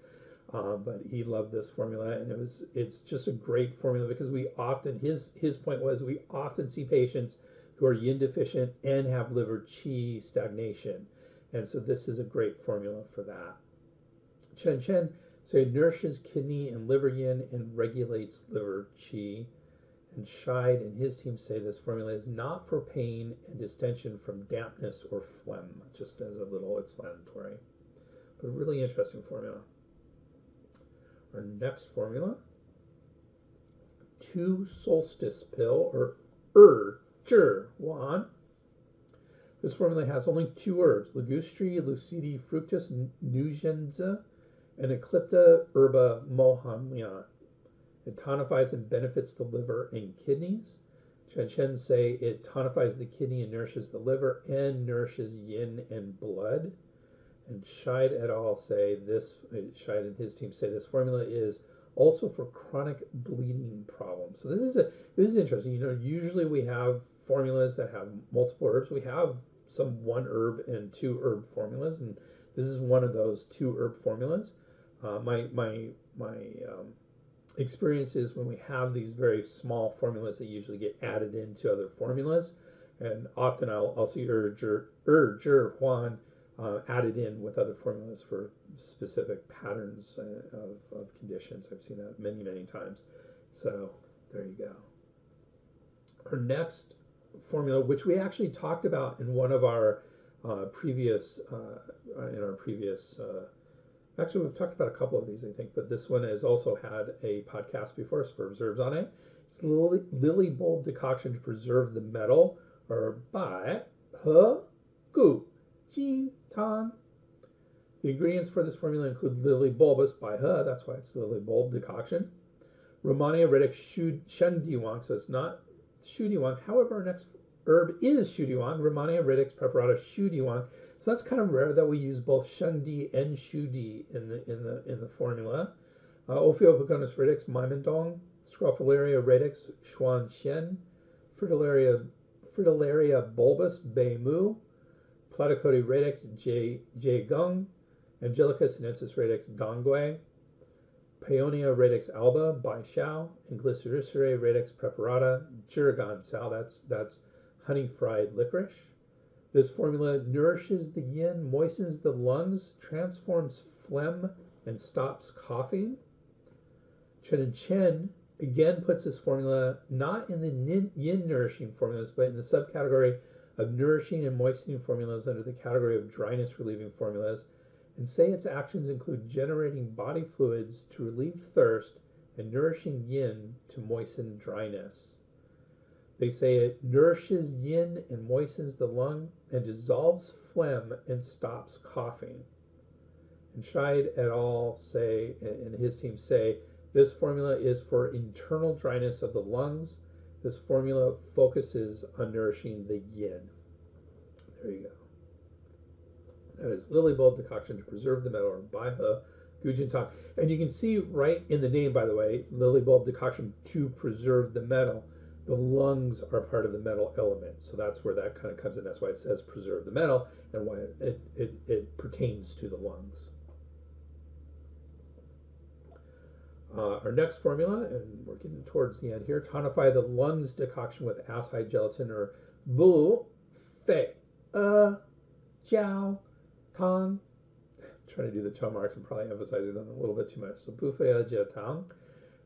But he loved this formula, and it's just a great formula because his point was we often see patients who are yin deficient and have liver qi stagnation, and so this is a great formula for that. Chen so it nourishes kidney and liver yin and regulates liver qi. And Scheid and his team say this formula is not for pain and distension from dampness or phlegm, just as a little explanatory, but a really interesting formula. Our next formula, 2 solstice pill, or Zhi Wan. This formula has only 2 herbs, Ligustri lucidi fructus nugenza and Eclipta herba mohamlian. It tonifies and benefits the liver and kidneys. Chen say it tonifies the kidney and nourishes the liver and nourishes yin and blood. And Scheid et al. Say this, Scheid and his team say this formula is also for chronic bleeding problems. So this is interesting. Usually we have formulas that have multiple herbs. We have some 1 herb and 2 herb formulas, and this is one of those 2 herb formulas. My experience is when we have these very small formulas, they usually get added into other formulas, and often I'll see Huan added in with other formulas for specific patterns of conditions. I've seen that many times. So there you go. Our next formula, which we actually talked about in one of our previous actually, we've talked about a couple of these, I think, but this one has also had a podcast before, so preserves on it. It's lily bulb decoction to preserve the metal, or bai he gu jin tan. The ingredients for this formula include lily bulbus, bai he, that's why it's lily bulb decoction. Romania retic shen diwang, so it's not shu diwang. However, our next herb is shu diwang, Romania retic preparata shu diwang. So that's kind of rare that we use both Shengdi and Shudi in the formula. Ophiopogonus radix Mymendong, Scrophularia radix Xuan Xian, Fritillaria bulbus Beimu, Platycody radix Jie Gong, Angelica sinensis radix Dongui, Paeonia radix alba Bai Xiao, and Glycericerae radix preparata Jurgan Sao. That's honey fried licorice. This formula nourishes the yin, moistens the lungs, transforms phlegm, and stops coughing. Chen again puts this formula not in the yin nourishing formulas, but in the subcategory of nourishing and moistening formulas under the category of dryness relieving formulas, and say its actions include generating body fluids to relieve thirst and nourishing yin to moisten dryness. They say it nourishes yin and moistens the lung and dissolves phlegm and stops coughing. And Scheid et al. Say, and his team say, this formula is for internal dryness of the lungs. This formula focuses on nourishing the yin. There you go. That is lily bulb decoction to preserve the metal, or bai he gujin tang. And you can see right in the name, by the way, lily bulb decoction to preserve the metal. The lungs are part of the metal element, so that's where that kind of comes in. That's why it says preserve the metal, and why it pertains to the lungs. Our next formula, and we're getting towards the end here, tonify the lungs decoction with acid gelatin, or bu fei jiao tang. Trying to do the toe marks and probably emphasizing them a little bit too much. So bu fei jiao tang.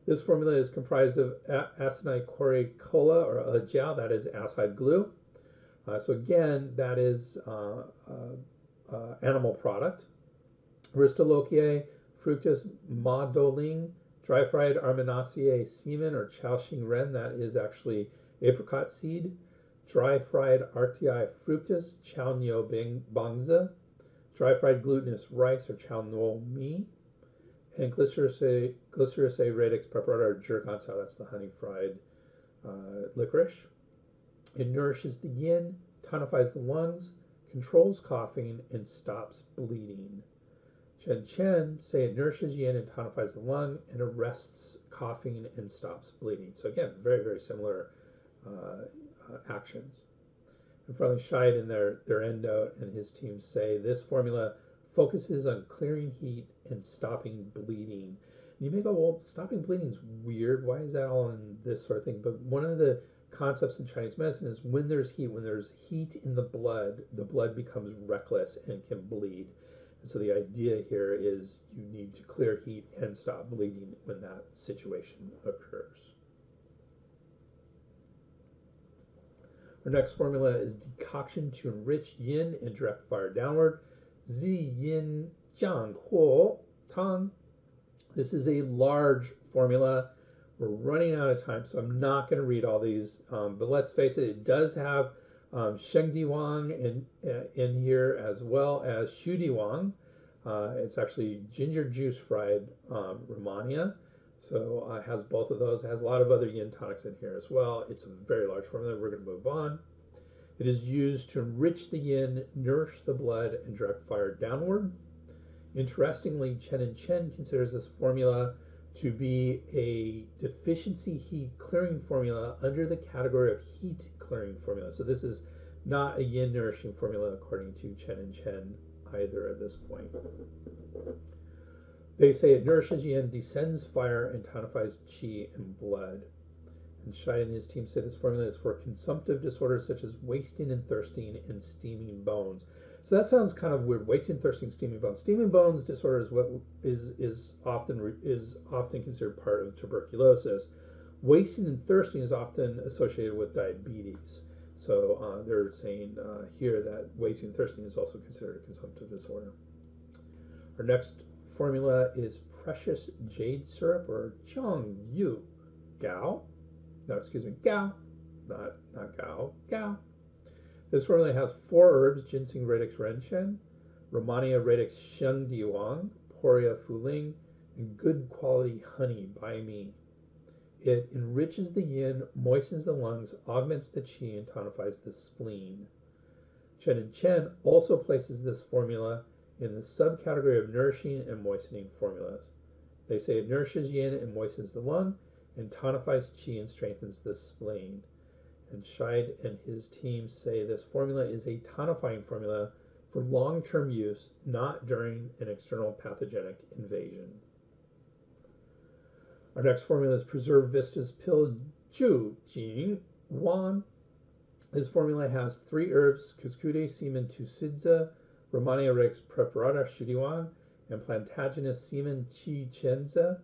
This formula is comprised of aconite cola, or jiao, that is acid glue. So again, that is animal product. Aristolochiae fructus madoling, dry fried Armanaceae semen, or Chaoxing ren, that is actually apricot seed. Dry fried Arctii fructus, Chao Nio bangza. Dry fried glutinous rice, or Chao Nuo mi. And Glycericerae radix preparata, or Jurgan Sao, that's the honey fried licorice. It nourishes the yin, tonifies the lungs, controls coughing, and stops bleeding. Chen say it nourishes yin and tonifies the lung and arrests coughing and stops bleeding. So again, very similar actions. And finally, Scheid in their end note and his team say this formula focuses on clearing heat and stopping bleeding. And you may go, well, stopping bleeding is weird. Why is that all in this sort of thing? But one of the concepts in Chinese medicine is when there's heat in the blood becomes reckless and can bleed. And so the idea here is you need to clear heat and stop bleeding when that situation occurs. Our next formula is decoction to enrich yin and direct fire downward. Zi yin jiang huo tang. This is a large formula We're running out of time, so I'm not going to read all these. But let's face it, it does have Sheng Diwang in here as well as Shu Diwang. It's actually ginger juice fried Romania. So it has both of those. It has a lot of other yin tonics in here as well. It's a very large formula. We're going to move on. It is used to enrich the yin, nourish the blood, and direct fire downward. Interestingly, Chen and Chen considers this formula to be a deficiency heat clearing formula under the category of heat clearing formula. So this is not a yin nourishing formula according to Chen and Chen either at this point. They say it nourishes yin, descends fire, and tonifies qi and blood. And Scheid and his team say this formula is for consumptive disorders such as wasting and thirsting and steaming bones. So that sounds kind of weird. Wasting, thirsting, steaming bones. Steaming bones disorder is what is often considered part of tuberculosis. Wasting and thirsting is often associated with diabetes. So they're saying here that wasting and thirsting is also considered a consumptive disorder. Our next formula is precious jade syrup, or Chong Yu Gao. No, excuse me, Gao, not Gao, Gao. This formula has 4 herbs: ginseng, radix, renshen, Romania, radix, sheng diwang, poria, fuling, and good quality honey by me. It enriches the yin, moistens the lungs, augments the qi, and tonifies the spleen. Chen and Chen also places this formula in the subcategory of nourishing and moistening formulas. They say it nourishes yin and moistens the lung, and tonifies qi and strengthens the spleen. And Scheid and his team say this formula is a tonifying formula for long-term use, not during an external pathogenic invasion. Our next formula is Preserve Vista's Pill Ju Jing Wan. This formula has 3 herbs: Cuscude, Semen Tusidza, Romania Rex Preparata Shudiwang, and Plantagenous Semen Chi Chenza.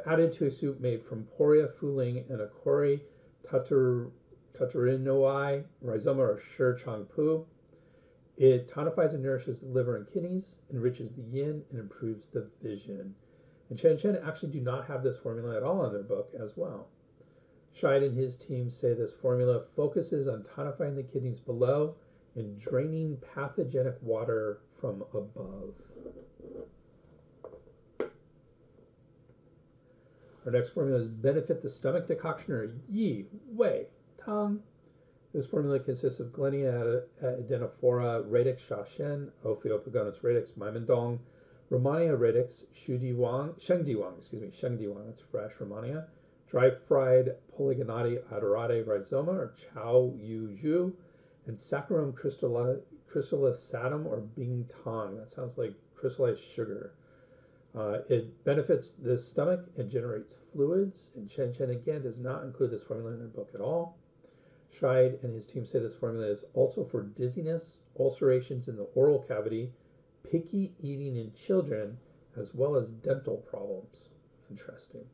Added to a soup made from poria, fuling, and akori, tatarinoi, rhizoma, or shir chang pu. It tonifies and nourishes the liver and kidneys, enriches the yin, and improves the vision. And Chen Chen actually do not have this formula at all in their book as well. Scheid and his team say this formula focuses on tonifying the kidneys below and draining pathogenic water from above. Our next formula is Benefit the Stomach Decoction, or Yi Wei Tang. This formula consists of Glenia adenophora, radix sha shen, Ophiopogonus radix, Mymendong, Romania radix, Sheng Diwang, that's fresh, Romania, dry fried Polygonati adorate rhizoma, or Chao Yu Zhu, and Saccharum crystallisatum, or Bing Tong. That sounds like crystallized sugar. It benefits the stomach and generates fluids. And Chen Chen again does not include this formula in their book at all. Scheid and his team say this formula is also for dizziness, ulcerations in the oral cavity, picky eating in children, as well as dental problems. Interesting.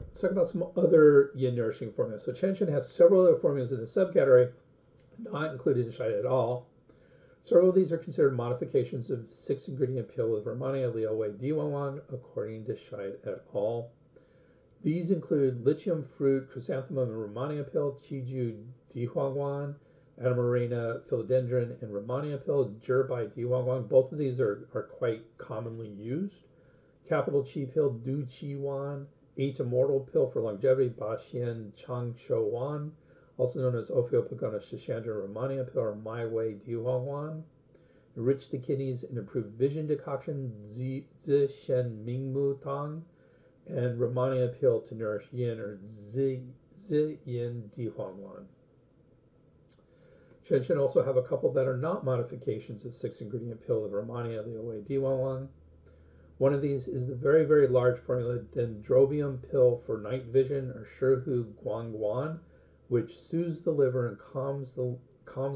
Let's talk about some other yin nourishing formulas. So Chen Chen has several other formulas in the subcategory, not included in Scheid at all. Several of these are considered modifications of 6-ingredient pill with Romania, Liao Wei, Diwang, according to Scheid et al. These include lithium fruit, chrysanthemum, and Romania pill, Chiju, Dihuangwan, Adamarena, philodendron, and Romania pill, Zhibai, Dihuangwan. Both of these are quite commonly used. Capital Qi pill, Du Qi Wan, Eight Immortal pill for longevity, Ba Xian Chang Shou Wan, also known as Ophiopogonus Shishandra Romania pill, or My Wei Dihuangwan. Enrich the kidneys and improve vision decoction, Zi Shen Mingmu Tang, and Romania pill to nourish yin, or Zi Yin Dihuangwan. Chen Chen also have a couple that are not modifications of 6-ingredient pill of Romania, Liao Wei, Dihuangwan. One of these is the very, very large formula Dendrobium pill for night vision, or Shihu Guangguan, which soothes the liver and calms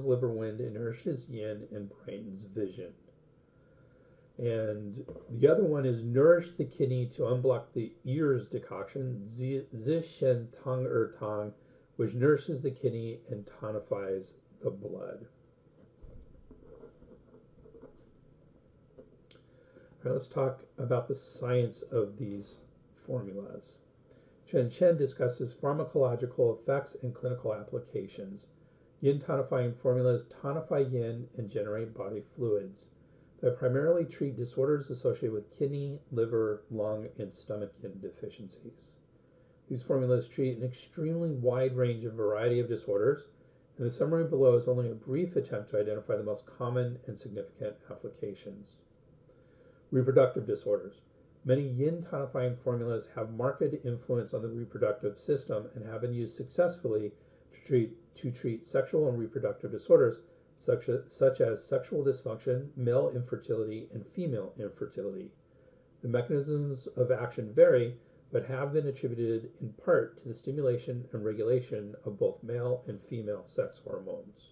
liver wind and nourishes yin and brightens vision. And the other one is Nourish the Kidney to unblock the ears decoction, Zi Shen Tang Tang, which nourishes the kidney and tonifies the blood. All right, let's talk about the science of these formulas. Chen discusses pharmacological effects and clinical applications. Yin tonifying formulas tonify yin and generate body fluids. They primarily treat disorders associated with kidney, liver, lung, and stomach yin deficiencies. These formulas treat an extremely wide range of variety of disorders, and the summary below is only a brief attempt to identify the most common and significant applications. Reproductive disorders. Many yin tonifying formulas have marked influence on the reproductive system and have been used successfully to treat sexual and reproductive disorders such as sexual dysfunction, male infertility, and female infertility. The mechanisms of action vary, but have been attributed in part to the stimulation and regulation of both male and female sex hormones.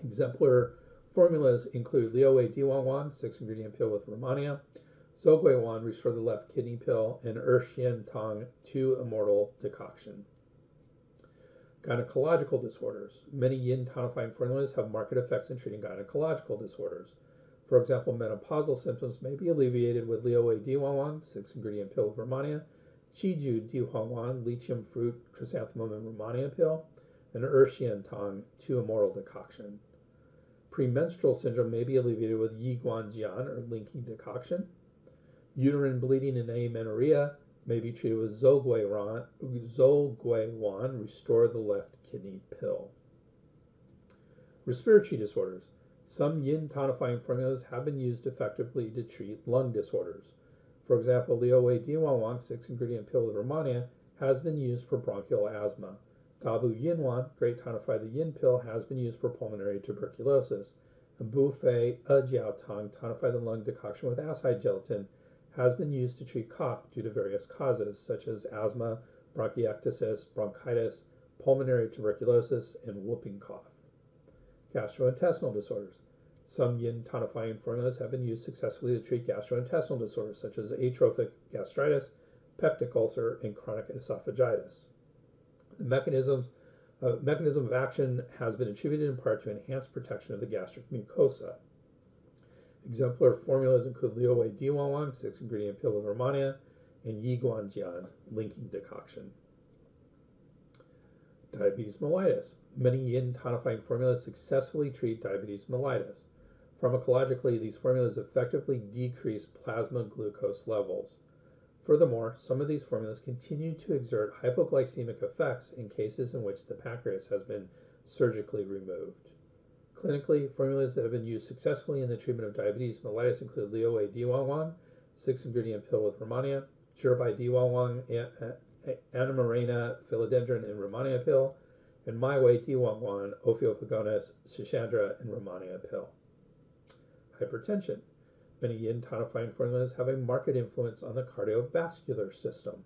Exemplar formulas include Liu Diwan 6-ingredient pill with Romania, Zogui restore the left kidney pill, and Xian Tong 2 immortal decoction. Gynecological disorders. Many yin tonifying formulas have marked effects in treating gynecological disorders. For example, menopausal symptoms may be alleviated with Liu Diwan 6-ingredient pill with Romania, Qiju Dihuangwan lithium fruit chrysanthemum and Romania pill, and Xian Tong 2 immortal decoction. Premenstrual syndrome may be alleviated with Yiguanjian or linking decoction. Uterine bleeding and amenorrhea may be treated with Zogui restore the left kidney pill. Respiratory disorders. Some yin tonifying formulas have been used effectively to treat lung disorders. For example, Liu Diwan 6-ingredient pill with Romania has been used for bronchial asthma. Dabu Yinwan, Great Tonify the Yin pill, has been used for pulmonary tuberculosis. And Bufei Jiaotang, Tonify the Lung decoction with acai gelatin, has been used to treat cough due to various causes, such as asthma, bronchiectasis, bronchitis, pulmonary tuberculosis, and whooping cough. Gastrointestinal disorders. Some yin tonifying formulas have been used successfully to treat gastrointestinal disorders, such as atrophic gastritis, peptic ulcer, and chronic esophagitis. The mechanism of action has been attributed in part to enhanced protection of the gastric mucosa. Exemplar formulas include Liu Diwan 6-ingredient pill with Romania and Yiguanjian linking decoction. Diabetes mellitus. Many yin tonifying formulas successfully treat diabetes mellitus. Pharmacologically, these formulas effectively decrease plasma glucose levels. Furthermore, some of these formulas continue to exert hypoglycemic effects in cases in which the pancreas has been surgically removed. Clinically, formulas that have been used successfully in the treatment of diabetes mellitus include Liu Diwan 6-ingredient pill with Romania, Zhibai Diwan Anamarena philodendron and Romania pill, and Maiwei Diwan Ophiopagonis Shishandra and Romania pill. Hypertension. Many yin tonifying formulas have a marked influence on the cardiovascular system.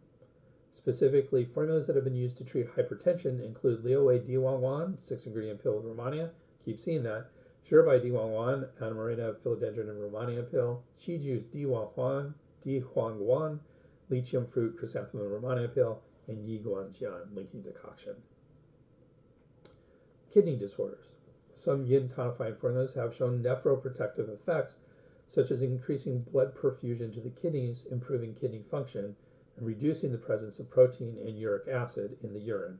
Specifically, formulas that have been used to treat hypertension include Liu Diwan 6-ingredient pill with Romania, keep seeing that, Zhibai Diwan Anamarena philodendron and Romania pill, Qiju's Dihuangwan lithium fruit chrysanthemum Romania pill, and Yiguanjian linking decoction. Kidney disorders. Some yin tonifying formulas have shown nephroprotective effects, such as increasing blood perfusion to the kidneys, improving kidney function, and reducing the presence of protein and uric acid in the urine.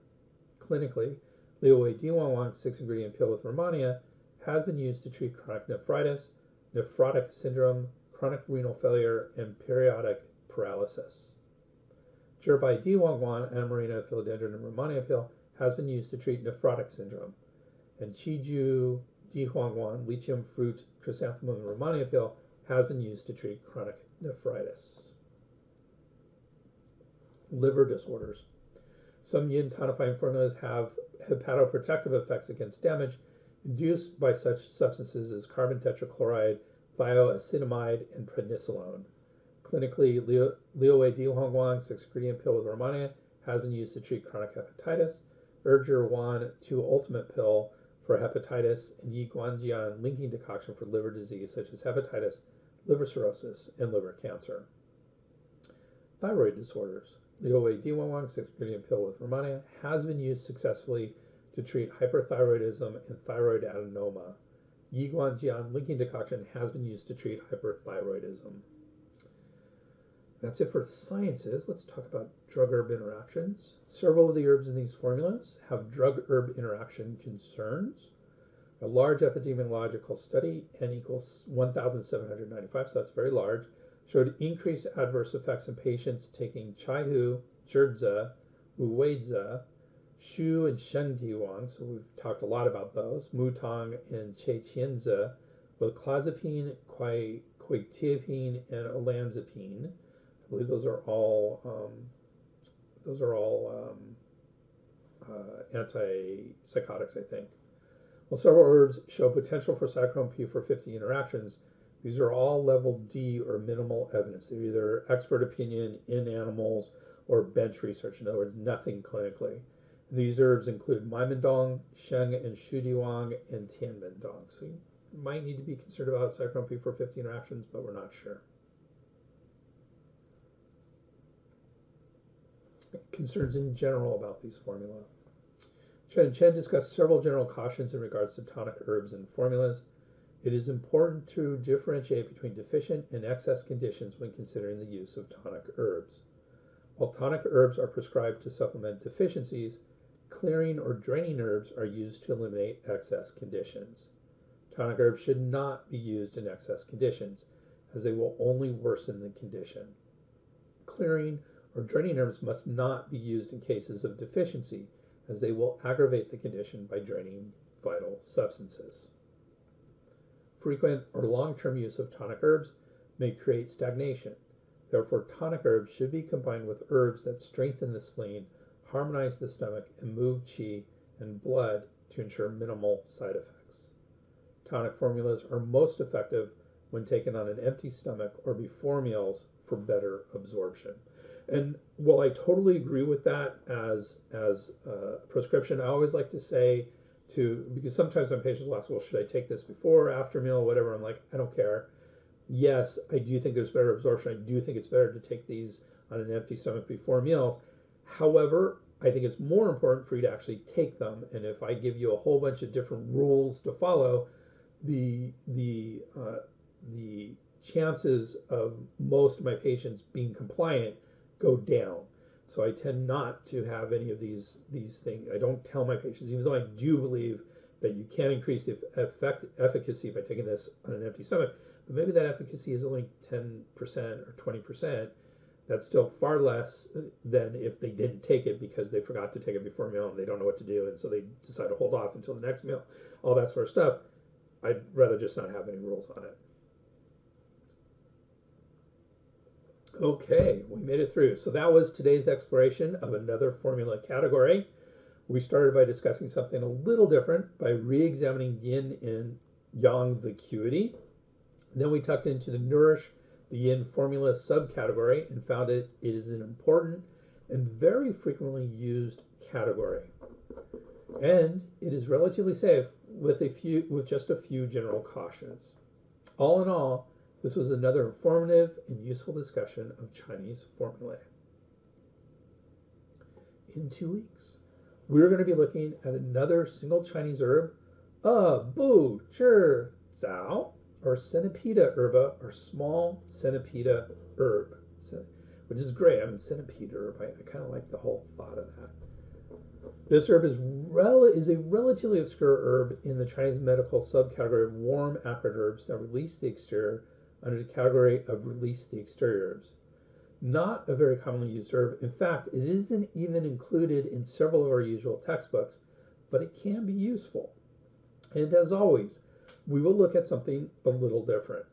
Clinically, Liu Diwan 6-ingredient pill with Romania has been used to treat chronic nephritis, nephrotic syndrome, chronic renal failure, and periodic paralysis. Zhibai Diwan Anamarena philodendron and Romania pill has been used to treat nephrotic syndrome, and Qiju Dihuangwan lithium fruit chrysanthemum and Romania pill has been used to treat chronic nephritis. Liver disorders. Some yin tonifying formulas have hepatoprotective effects against damage induced by such substances as carbon tetrachloride, thioacetamide, and prednisolone. Clinically, Liu Dihuangwan 6-ingredient pill with Romania has been used to treat chronic hepatitis, Wan 2 ultimate pill for hepatitis, and Yiguanjian linking decoction for liver disease such as hepatitis, liver cirrhosis, and liver cancer. Thyroid disorders. Liu Diwan 6-ingredient pill with Romania has been used successfully to treat hyperthyroidism and thyroid adenoma. Yiguanjian linking decoction has been used to treat hyperthyroidism. That's it for the sciences. Let's talk about drug-herb interactions. Several of the herbs in these formulas have drug-herb interaction concerns. A large epidemiological study, N equals 1,795, so that's very large, showed increased adverse effects in patients taking Chaihu, Zhizhe, Wuweizi, Shu and Shengdiwang, so we've talked a lot about those, Mutong and Qetianzi, with clozapine, quetiapine, and olanzapine. I believe those are all antipsychotics, I think. Well, several herbs show potential for cytochrome P450 interactions. These are all level D or minimal evidence. They're either expert opinion in animals or bench research. In other words, nothing clinically. These herbs include Maimendong, Sheng and Shudiwang, and Tianmendong. So you might need to be concerned about cytochrome P450 interactions, but we're not sure. Concerns in general about these formula. Chen discussed several general cautions in regards to tonic herbs and formulas. It is important to differentiate between deficient and excess conditions when considering the use of tonic herbs. While tonic herbs are prescribed to supplement deficiencies, clearing or draining herbs are used to eliminate excess conditions. Tonic herbs should not be used in excess conditions, as they will only worsen the condition. Clearing or draining herbs must not be used in cases of deficiency, as they will aggravate the condition by draining vital substances. Frequent or long-term use of tonic herbs may create stagnation. Therefore, tonic herbs should be combined with herbs that strengthen the spleen, harmonize the stomach, and move qi and blood to ensure minimal side effects. Tonic formulas are most effective when taken on an empty stomach or before meals for better absorption. And while I totally agree with that as a prescription, I always like to say because sometimes my patients will ask, well, should I take this before or after meal, whatever? I'm like, I don't care. Yes, I do think there's better absorption. I do think it's better to take these on an empty stomach before meals. However, I think it's more important for you to actually take them. And if I give you a whole bunch of different rules to follow, the chances of most of my patients being compliant go down. So I tend not to have any of these things. I don't tell my patients, even though I do believe that you can increase the efficacy by taking this on an empty stomach, but maybe that efficacy is only 10% or 20%. That's still far less than if they didn't take it because they forgot to take it before meal and they don't know what to do, and so they decide to hold off until the next meal, all that sort of stuff. I'd rather just not have any rules on it. Okay, we made it through. So that was today's exploration of another formula category. We started by discussing something a little different by re-examining yin and yang vacuity. Then we tucked into the Nourish the Yin Formula subcategory and found it is an important and very frequently used category. And it is relatively safe with just a few general cautions. All in all, this was another informative and useful discussion of Chinese formulae. In 2 weeks, we're going to be looking at another single Chinese herb, Bu Zhi Zao, or Centipede herba, or small centipede herb, which is great. I mean, centipede herb, I kind of like the whole thought of that. This herb is a relatively obscure herb in the Chinese medical subcategory of warm acrid herbs that release the exterior under the category of release the exterior herbs. Not a very commonly used herb. In fact, it isn't even included in several of our usual textbooks, but it can be useful. And as always, we will look at something a little different.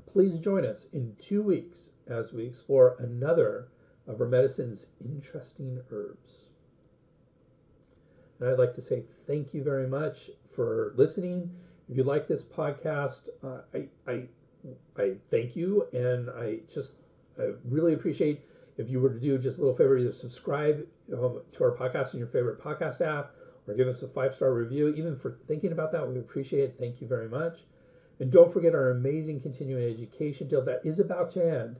Please join us in 2 weeks as we explore another of our medicine's interesting herbs. And I'd like to say thank you very much for listening. If you like this podcast, I thank you, and I really appreciate if you were to do just a little favor, either subscribe to our podcast in your favorite podcast app, or give us a 5-star review. Even for thinking about that, we appreciate it. Thank you very much. And don't forget our amazing continuing education deal that is about to end.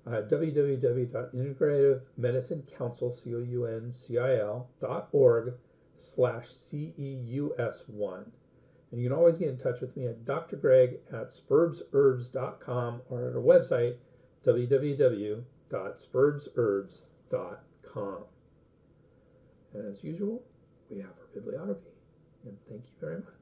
www.integrativemedicinecouncil.org/CEUS1. And you can always get in touch with me at drgreg@spurbsherbs.com or at our website, www.spurbsherbs.com. And as usual, we have our bibliography. And thank you very much.